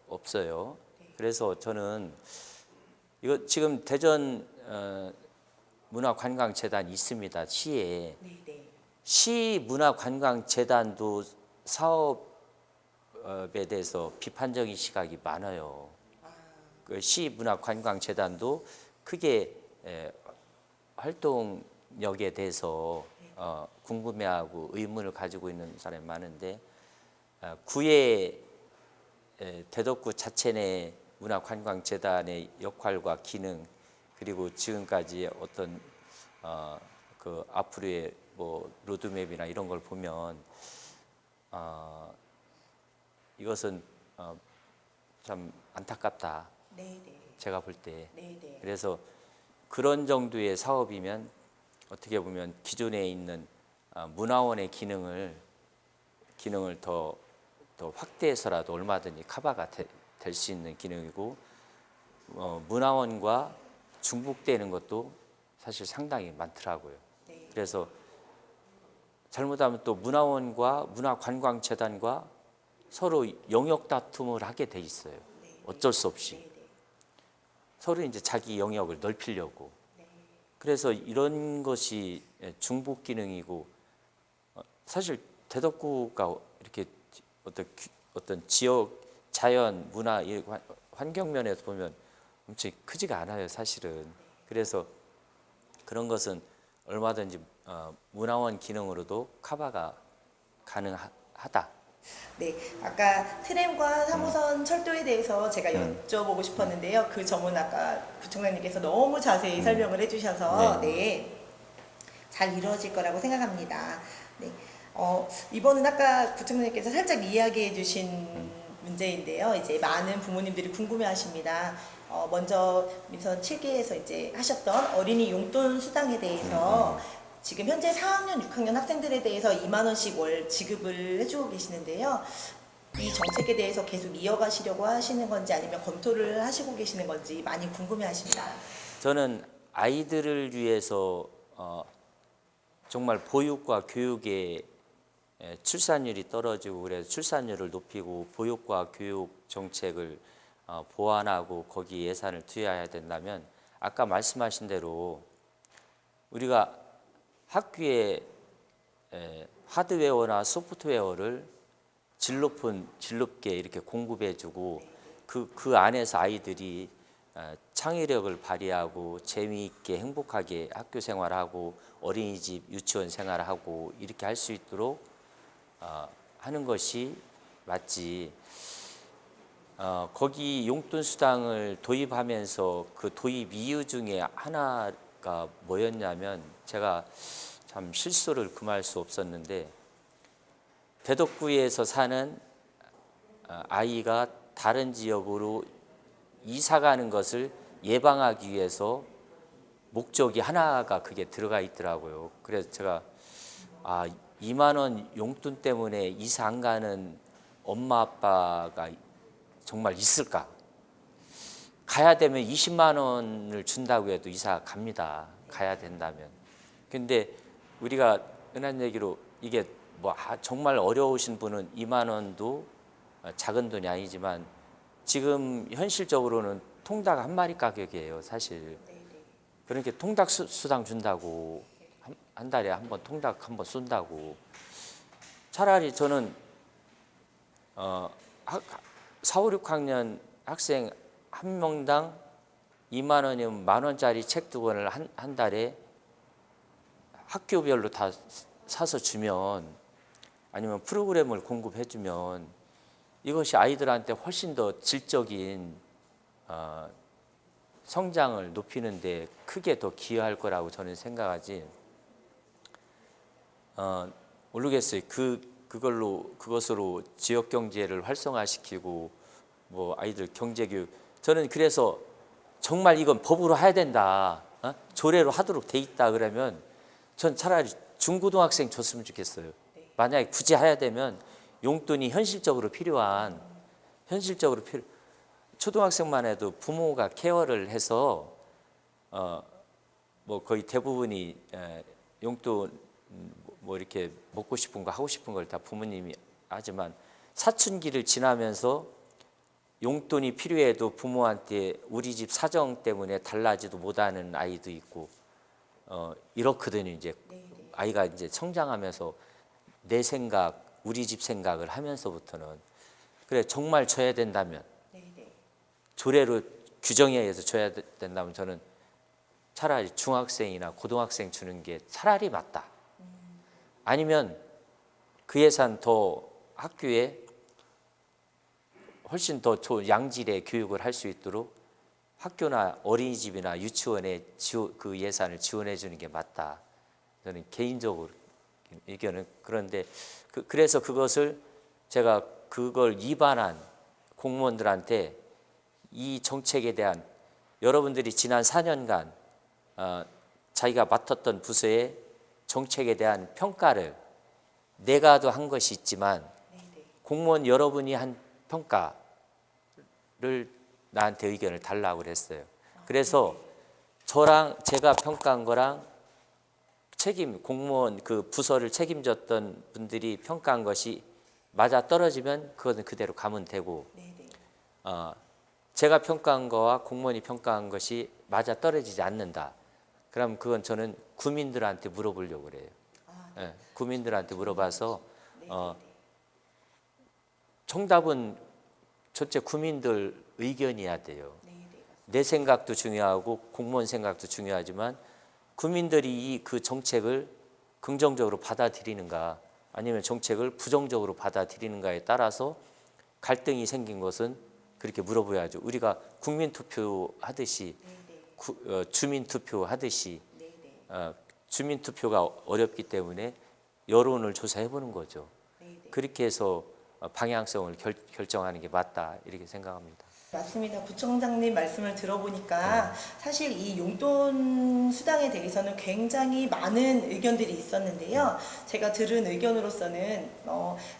없어요. 그래서 저는 이거 지금 대전 문화관광재단이 있습니다. 시에. 시 문화관광재단도 사업에 대해서 비판적인 시각이 많아요. 그 시 문화관광재단도 크게 활동력에 대해서 궁금해하고 의문을 가지고 있는 사람이 많은데 구의 대덕구 자체 내 문화관광재단의 역할과 기능 그리고 지금까지 어떤 그 앞으로의 뭐 로드맵이나 이런 걸 보면 이것은 참 안타깝다. 제가 볼 때. 그래서 그런 정도의 사업이면 어떻게 보면 기존에 있는 문화원의 기능을 더 확대해서라도 얼마든지 커버가 될 수 있는 기능이고 문화원과 중복되는 것도 사실 상당히 많더라고요. 그래서 잘못하면 또 문화원과 문화관광재단과 서로 영역 다툼을 하게 돼 있어요. 어쩔 수 없이. 서로 이제 자기 영역을 넓히려고. 그래서 이런 것이 중복 기능이고 사실 대덕구가 이렇게 어떤 지역 자연 문화 환경 면에서 보면 엄청 크지가 않아요, 사실은. 그래서 그런 것은 얼마든지 문화원 기능으로도 커버가 가능하다. 네, 아까 트램과 3호선 철도에 대해서 제가 여쭤보고 싶었는데요. 그 점은 아까 구청장님께서 너무 자세히 설명을 해주셔서 네. 네, 잘 이루어질 거라고 생각합니다. 네, 이번은 아까 구청장님께서 살짝 이야기해 주신 문제인데요. 이제 많은 부모님들이 궁금해하십니다. 먼저 민선 7기에서 이제 하셨던 어린이 용돈 수당에 대해서 지금 현재 4학년, 6학년 학생들에 대해서 2만 원씩 월 지급을 해주고 계시는데요. 이 정책에 대해서 계속 이어가시려고 하시는 건지 아니면 검토를 하시고 계시는 건지 많이 궁금해하십니다. 저는 아이들을 위해서 정말 보육과 교육의 출산율이 떨어지고 그래서 출산율을 높이고 보육과 교육 정책을 보완하고 거기 예산을 투여해야 된다면 아까 말씀하신 대로 우리가 학교에 하드웨어나 소프트웨어를 질 높게 이렇게 공급해주고 그 안에서 아이들이 창의력을 발휘하고 재미있게 행복하게 학교 생활하고 어린이집 유치원 생활하고 이렇게 할 수 있도록 하는 것이 맞지. 거기 용돈 수당을 도입하면서 그 도입 이유 중에 하나가 뭐였냐면 제가 참 실수를 금할 수 없었는데 대덕구에서 사는 아이가 다른 지역으로 이사 가는 것을 예방하기 위해서 목적이 하나가 그게 들어가 있더라고요. 그래서 제가 2만 원 용돈 때문에 이사 안 가는 엄마 아빠가 정말 있을까? 가야 되면 20만 원을 준다고 해도 이사 갑니다. 가야 된다면. 근데 우리가 흔한 얘기로 이게 뭐 정말 어려우신 분은 2만 원도 작은 돈이 아니지만 지금 현실적으로는 통닭 한 마리 가격이에요, 사실. 그러니까 통닭 수당 준다고 한 달에 한 번 통닭 한 번 쏜다고. 차라리 저는 4, 5, 6학년 학생 한 명당 2만 원이면 만 원짜리 책 2권을 한 달에 학교별로 다 사서 주면 아니면 프로그램을 공급해 주면 이것이 아이들한테 훨씬 더 질적인 성장을 높이는 데 크게 더 기여할 거라고 저는 생각하지. 모르겠어요. 그것으로 지역 경제를 활성화시키고 뭐 아이들 경제 교육. 저는 그래서 정말 이건 법으로 해야 된다. 조례로 하도록 돼 있다 그러면 전 차라리 중고등학생 줬으면 좋겠어요. 만약에 굳이 해야 되면 용돈이 현실적으로 필요한 초등학생만 해도 부모가 케어를 해서 뭐 거의 대부분이 용돈 뭐 이렇게 먹고 싶은 거 하고 싶은 걸 다 부모님이 하지만 사춘기를 지나면서 용돈이 필요해도 부모한테 우리 집 사정 때문에 달라지도 못하는 아이도 있고 이렇거든요. 이제 아이가 이제 성장하면서 내 생각, 우리 집 생각을 하면서부터는 그래 정말 줘야 된다면 조례로 규정에 의해서 줘야 된다면 저는 차라리 중학생이나 고등학생 주는 게 차라리 맞다. 아니면 그 예산 더 학교에 훨씬 더 좋은 양질의 교육을 할 수 있도록 학교나 어린이집이나 유치원에 그 예산을 지원해 주는 게 맞다. 저는 개인적으로 의견은 그런데 그래서 그것을 제가 그걸 위반한 공무원들한테 이 정책에 대한 여러분들이 지난 4년간 자기가 맡았던 부서의 정책에 대한 평가를 내가도 한 것이 있지만 공무원 여러분이 한 평가를 나한테 의견을 달라고 그랬어요. 그래서 저랑 제가 평가한 거랑 공무원 그 부서를 책임졌던 분들이 평가한 것이 맞아 떨어지면 그것은 그대로 가면 되고 제가 평가한 거와 공무원이 평가한 것이 맞아 떨어지지 않는다. 그럼 그건 저는 구민들한테 물어보려고 그래요. 구민들한테 물어봐서 정답은 첫째 국민들 의견이어야 돼요. 네, 네. 내 생각도 중요하고 공무원 생각도 중요하지만 국민들이 그 정책을 긍정적으로 받아들이는가 아니면 정책을 부정적으로 받아들이는가에 따라서 갈등이 생긴 것은 그렇게 물어봐야죠. 우리가 국민투표 하듯이 네, 네. 주민투표 하듯이 네, 네. 주민투표가 어렵기 때문에 여론을 조사해 보는 거죠. 네, 네. 그렇게 해서 방향성을 결정하는 게 맞다 이렇게 생각합니다. 맞습니다. 구청장님 말씀을 들어보니까 사실 이 용돈 수당에 대해서는 굉장히 많은 의견들이 있었는데요. 제가 들은 의견으로서는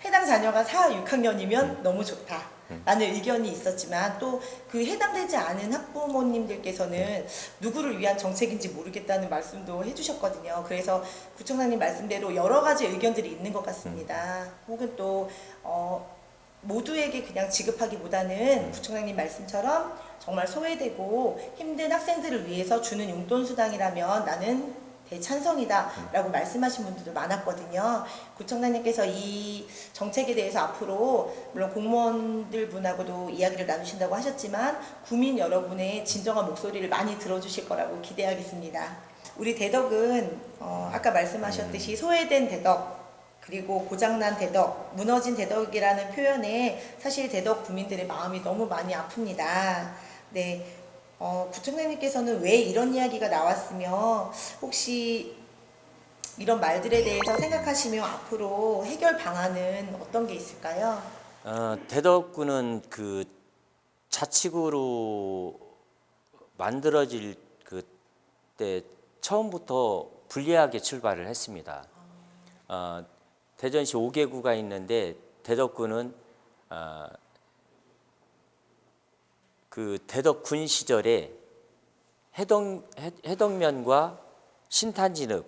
해당 자녀가 4, 6학년이면 너무 좋다. 라는 의견이 있었지만 또 그 해당되지 않은 학부모님들께서는 누구를 위한 정책인지 모르겠다는 말씀도 해주셨거든요. 그래서 구청장님 말씀대로 여러 가지 의견들이 있는 것 같습니다. 혹은 또 모두에게 그냥 지급하기보다는 구청장님 말씀처럼 정말 소외되고 힘든 학생들을 위해서 주는 용돈수당이라면 나는 대찬성이다 라고 말씀하신 분들도 많았거든요. 구청장님께서 이 정책에 대해서 앞으로 물론 공무원들 분하고도 이야기를 나누신다고 하셨지만 구민 여러분의 진정한 목소리를 많이 들어주실 거라고 기대하겠습니다. 우리 대덕은 아까 말씀하셨듯이 소외된 대덕 그리고 고장난 대덕, 무너진 대덕이라는 표현에 사실 대덕 구민들의 마음이 너무 많이 아픕니다. 네, 구청장님께서는 왜 이런 이야기가 나왔으며 혹시 이런 말들에 대해서 생각하시며 앞으로 해결 방안은 어떤 게 있을까요? 대덕구는 그 자치구로 만들어질 그때 처음부터 불리하게 출발을 했습니다. 대전시 5개구가 있는데 대덕구는 그 대덕군 시절에 해덕면과 신탄진읍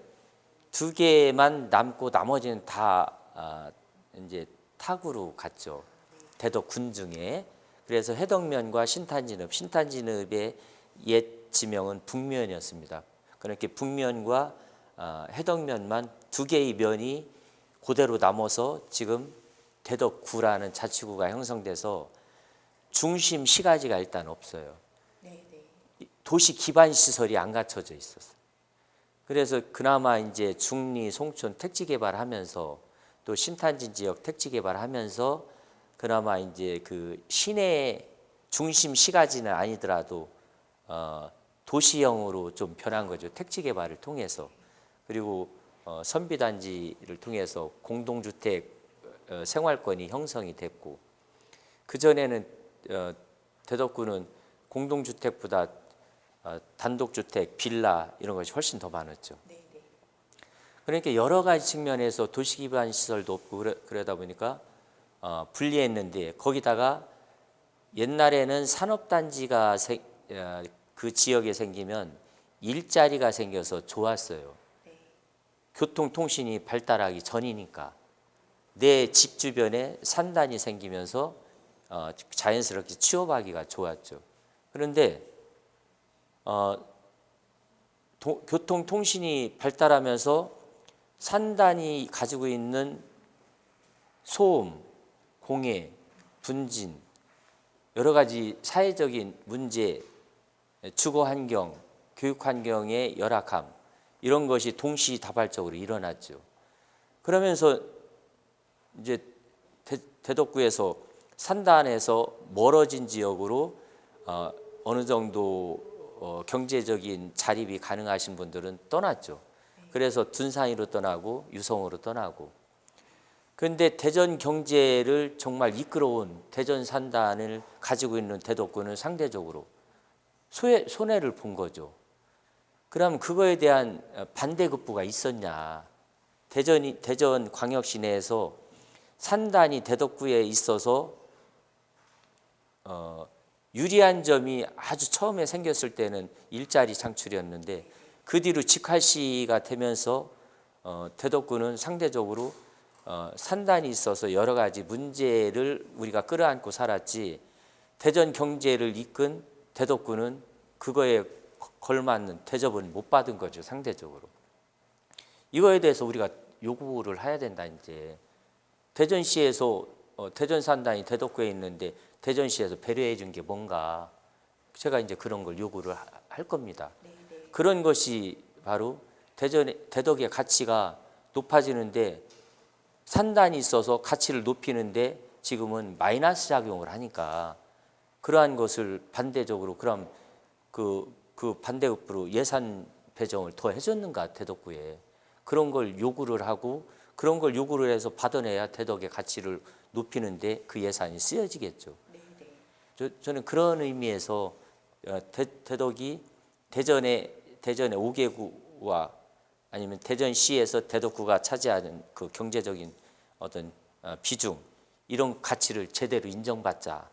두 개만 남고 나머지는 다 이제 타구로 갔죠. 대덕군 중에. 그래서 해덕면과 신탄진읍의 옛 지명은 북면이었습니다. 그렇게 북면과 해덕면만 두 개의 면이 그대로 남아서 지금 대덕구라는 자치구가 형성돼서 중심 시가지가 일단 없어요. 네, 네. 도시 기반 시설이 안 갖춰져 있었어요. 그래서 그나마 이제 중리, 송촌 택지 개발하면서 또 신탄진 지역 택지 개발하면서 그나마 이제 그 시내 중심 시가지는 아니더라도 도시형으로 좀 변한 거죠. 택지 개발을 통해서. 그리고 선비단지를 통해서 공동주택 생활권이 형성이 됐고 그전에는 대덕구는 공동주택보다 단독주택, 빌라 이런 것이 훨씬 더 많았죠. 네, 네. 그러니까 여러 가지 측면에서 도시 기반 시설도 없고 그러다 보니까 불리했는데 거기다가 옛날에는 산업단지가 그 지역에 생기면 일자리가 생겨서 좋았어요. 교통통신이 발달하기 전이니까 내 집 주변에 산단이 생기면서 자연스럽게 취업하기가 좋았죠. 그런데 교통통신이 발달하면서 산단이 가지고 있는 소음, 공해, 분진, 여러 가지 사회적인 문제, 주거환경, 교육환경의 열악함 이런 것이 동시다발적으로 일어났죠. 그러면서 이제 대덕구에서 산단에서 멀어진 지역으로 어느 정도 경제적인 자립이 가능하신 분들은 떠났죠. 그래서 둔산이로 떠나고 유성으로 떠나고. 그런데 대전 경제를 정말 이끌어온 대전 산단을 가지고 있는 대덕구는 상대적으로 손해를 본 거죠. 그럼 그거에 대한 반대급부가 있었냐? 대전 광역시 내에서 산단이 대덕구에 있어서 유리한 점이 아주 처음에 생겼을 때는 일자리 창출이었는데 그 뒤로 직할시가 되면서 대덕구는 상대적으로 산단이 있어서 여러 가지 문제를 우리가 끌어안고 살았지 대전 경제를 이끈 대덕구는 그거에 걸맞는 대접을 못 받은 거죠, 상대적으로. 이거에 대해서 우리가 요구를 해야 된다. 이제 대전시에서 대전 산단이 대덕구에 있는데 대전시에서 배려해 준 게 뭔가 제가 이제 그런 걸 요구를 할 겁니다. 네. 그런 것이 바로 대덕의 가치가 높아지는데 산단이 있어서 가치를 높이는데 지금은 마이너스 작용을 하니까 그러한 것을 반대적으로 그럼 그 반대급부로 예산 배정을 더 해줬는가 대덕구에 그런 걸 요구를 하고 그런 걸 요구를 해서 받아내야 대덕의 가치를 높이는데 그 예산이 쓰여지겠죠. 저는 그런 의미에서 대덕이 대전의 5개구와 아니면 대전시에서 대덕구가 차지하는 그 경제적인 어떤 비중 이런 가치를 제대로 인정받자.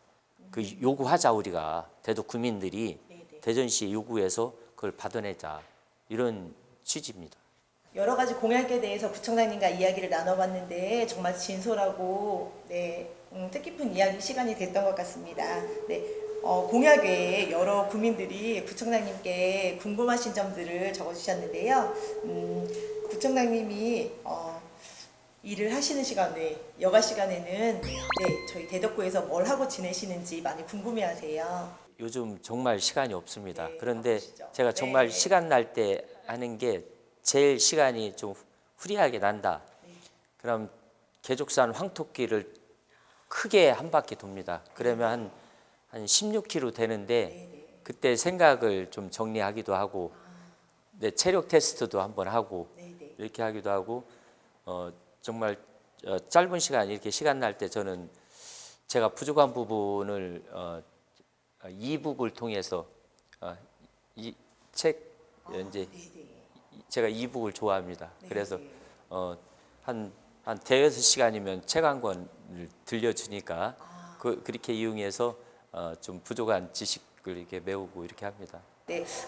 그 요구하자 우리가 대덕 구민들이 대전시에 요구해서 그걸 받아내자 이런 취지입니다. 여러 가지 공약에 대해서 구청장님과 이야기를 나눠봤는데 정말 진솔하고 뜻깊은 이야기 시간이 됐던 것 같습니다. 공약 외에 여러 구민들이 구청장님께 궁금하신 점들을 적어주셨는데요. 구청장님이 일을 하시는 시간에 여가 시간에는 저희 대덕구에서 뭘 하고 지내시는지 많이 궁금해하세요. 요즘 정말 시간이 없습니다. 네, 그런데 바쁘시죠? 제가 정말 네. 시간 날 때 하는 게 제일 시간이 좀 후리하게 난다. 그럼 계족산 황토끼를 크게 한 바퀴 돕니다. 그러면 한 16km 되는데 그때 생각을 좀 정리하기도 하고 체력 테스트도 한번 하고 이렇게 하기도 하고 정말 짧은 시간 이렇게 시간 날 때 저는 제가 부족한 부분을 이북을 통해서 이 책 이제 제가 이북을 좋아합니다. 그래서 한 대여섯 시간이면 책 한 권을 들려주니까 그렇게 이용해서 좀 부족한 지식을 이렇게 메우고 이렇게 합니다.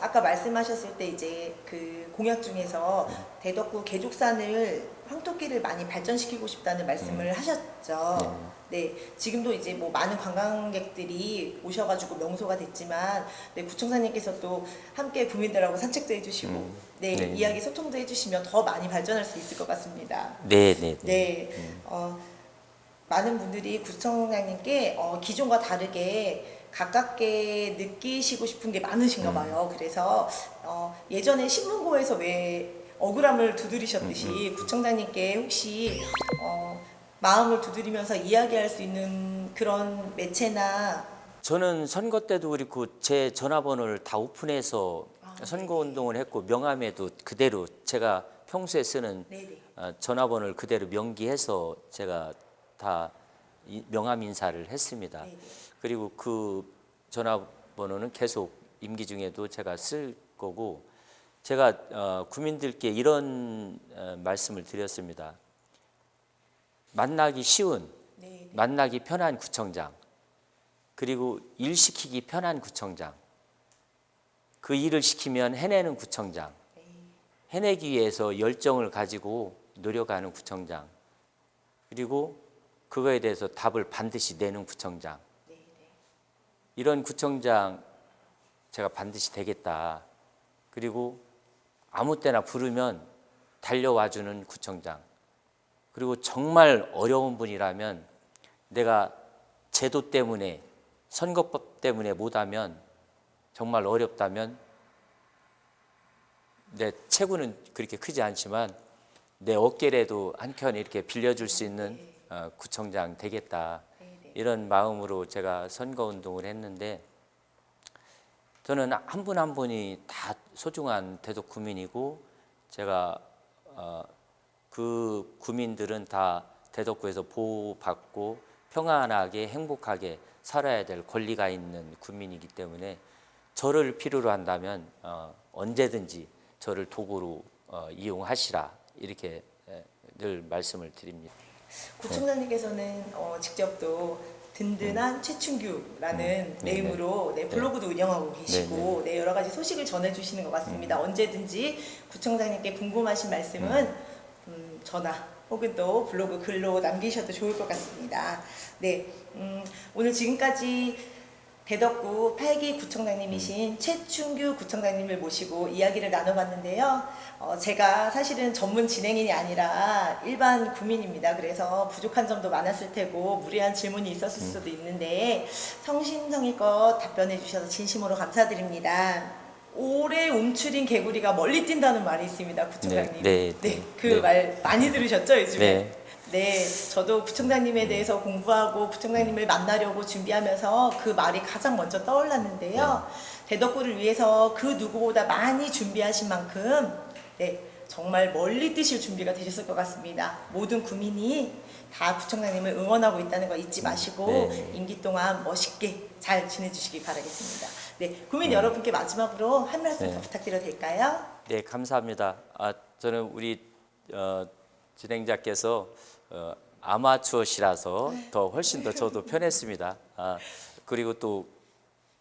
아까 말씀하셨을 때 이제 그 공약 중에서 대덕구 계족산을 황토끼를 많이 발전시키고 싶다는 말씀을 하셨죠. 지금도 이제 뭐 많은 관광객들이 오셔가지고 명소가 됐지만, 구청장님께서 또 함께 구민들하고 산책도 해주시고, 이야기 소통도 해주시면 더 많이 발전할 수 있을 것 같습니다. 많은 분들이 구청장님께 기존과 다르게 가깝게 느끼시고 싶은 게 많으신가 봐요. 그래서 예전에 신문고에서 왜 억울함을 두드리셨듯이 구청장님께 혹시 마음을 두드리면서 이야기할 수 있는 그런 매체나 저는 선거 때도 그렇고 제 전화번호를 다 오픈해서 선거운동을 했고 명함에도 그대로 제가 평소에 쓰는 전화번호를 그대로 명기해서 제가 다 명함 인사를 했습니다. 그리고 그 전화번호는 계속 임기 중에도 제가 쓸 거고 제가 구민들께 이런 말씀을 드렸습니다. 만나기 쉬운, 만나기 편한 구청장, 그리고 일 시키기 편한 구청장, 그 일을 시키면 해내는 구청장, 해내기 위해서 열정을 가지고 노력하는 구청장, 그리고 그거에 대해서 답을 반드시 내는 구청장, 이런 구청장 제가 반드시 되겠다. 그리고 아무 때나 부르면 달려와주는 구청장. 그리고 정말 어려운 분이라면 내가 제도 때문에 선거법 때문에 못하면 정말 어렵다면 내 체구는 그렇게 크지 않지만 내 어깨라도 한켠 이렇게 빌려줄 수 있는 구청장 되겠다. 이런 마음으로 제가 선거운동을 했는데 저는 한 분 한 분이 다 소중한 대덕 구민이고 제가 그 구민들은 다 대덕구에서 보호받고 평안하게 행복하게 살아야 될 권리가 있는 구민이기 때문에 저를 필요로 한다면 언제든지 저를 도구로 이용하시라 이렇게 늘 말씀을 드립니다. 구청장님께서는 직접 또 든든한 최춘규라는 네임으로 블로그도 운영하고 계시고 여러 가지 소식을 전해주시는 것 같습니다. 언제든지 구청장님께 궁금하신 말씀은 전화 혹은 또 블로그 글로 남기셔도 좋을 것 같습니다. 오늘 지금까지 대덕구 8기 구청장님이신 최춘규 구청장님을 모시고 이야기를 나눠봤는데요. 제가 사실은 전문 진행인이 아니라 일반 구민입니다. 그래서 부족한 점도 많았을 테고 무리한 질문이 있었을 수도 있는데 성심성의껏 답변해 주셔서 진심으로 감사드립니다. 오래 움츠린 개구리가 멀리 뛴다는 말이 있습니다, 구청장님. 그 말 많이 들으셨죠, 요즘에? 네, 저도 구청장님에 대해서 공부하고 구청장님을 만나려고 준비하면서 그 말이 가장 먼저 떠올랐는데요. 대덕구를 위해서 그 누구보다 많이 준비하신 만큼 정말 멀리 뛰실 준비가 되셨을 것 같습니다. 모든 구민이 다 구청장님을 응원하고 있다는 거 잊지 마시고 임기 동안 멋있게 잘 지내주시기 바라겠습니다. 네, 구민 여러분께 마지막으로 한 말씀 더 부탁드려도 될까요? 네, 감사합니다. 저는 우리 진행자께서 아마추어시라서 더 훨씬 더 저도 편했습니다. 그리고 또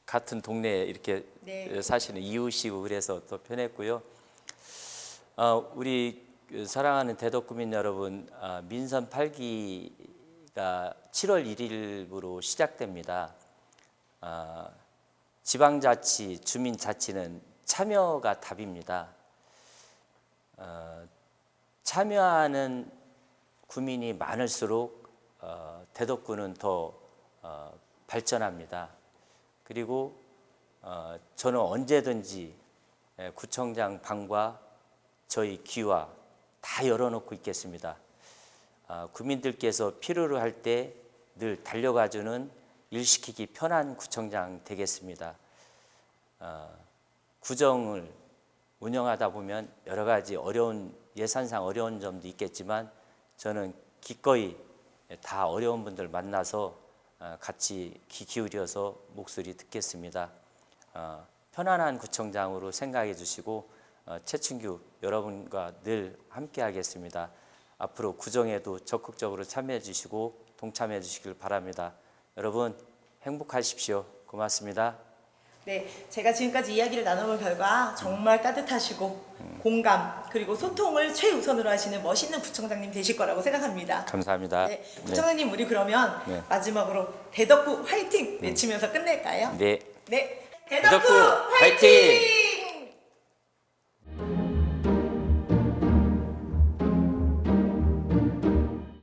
같은 동네에 이렇게 사시는 이웃이고 그래서 더 편했고요. 우리 사랑하는 대덕구민 여러분, 민선 8기가 7월 1일부로 시작됩니다. 지방자치, 주민자치는 참여가 답입니다. 참여하는 구민이 많을수록 대덕구는 더 발전합니다. 그리고 저는 언제든지 구청장 방과 저희 귀와 다 열어놓고 있겠습니다. 구민들께서 필요로 할 때 늘 달려가주는 일시키기 편한 구청장 되겠습니다. 구정을 운영하다 보면 여러 가지 예산상 어려운 점도 있겠지만 저는 기꺼이 다 어려운 분들 만나서 같이 귀 기울여서 목소리 듣겠습니다. 편안한 구청장으로 생각해 주시고 최춘규 여러분과 늘 함께 하겠습니다. 앞으로 구정에도 적극적으로 참여해 주시고 동참해 주시길 바랍니다. 여러분 행복하십시오. 고맙습니다. 네, 제가 지금까지 이야기를 나눠본 결과 정말 따뜻하시고 공감 그리고 소통을 최우선으로 하시는 멋있는 구청장님 되실 거라고 생각합니다. 감사합니다. 네, 구청장님 우리 그러면 마지막으로 대덕구 화이팅 외치면서 끝낼까요? 네. 네, 대덕구 화이팅!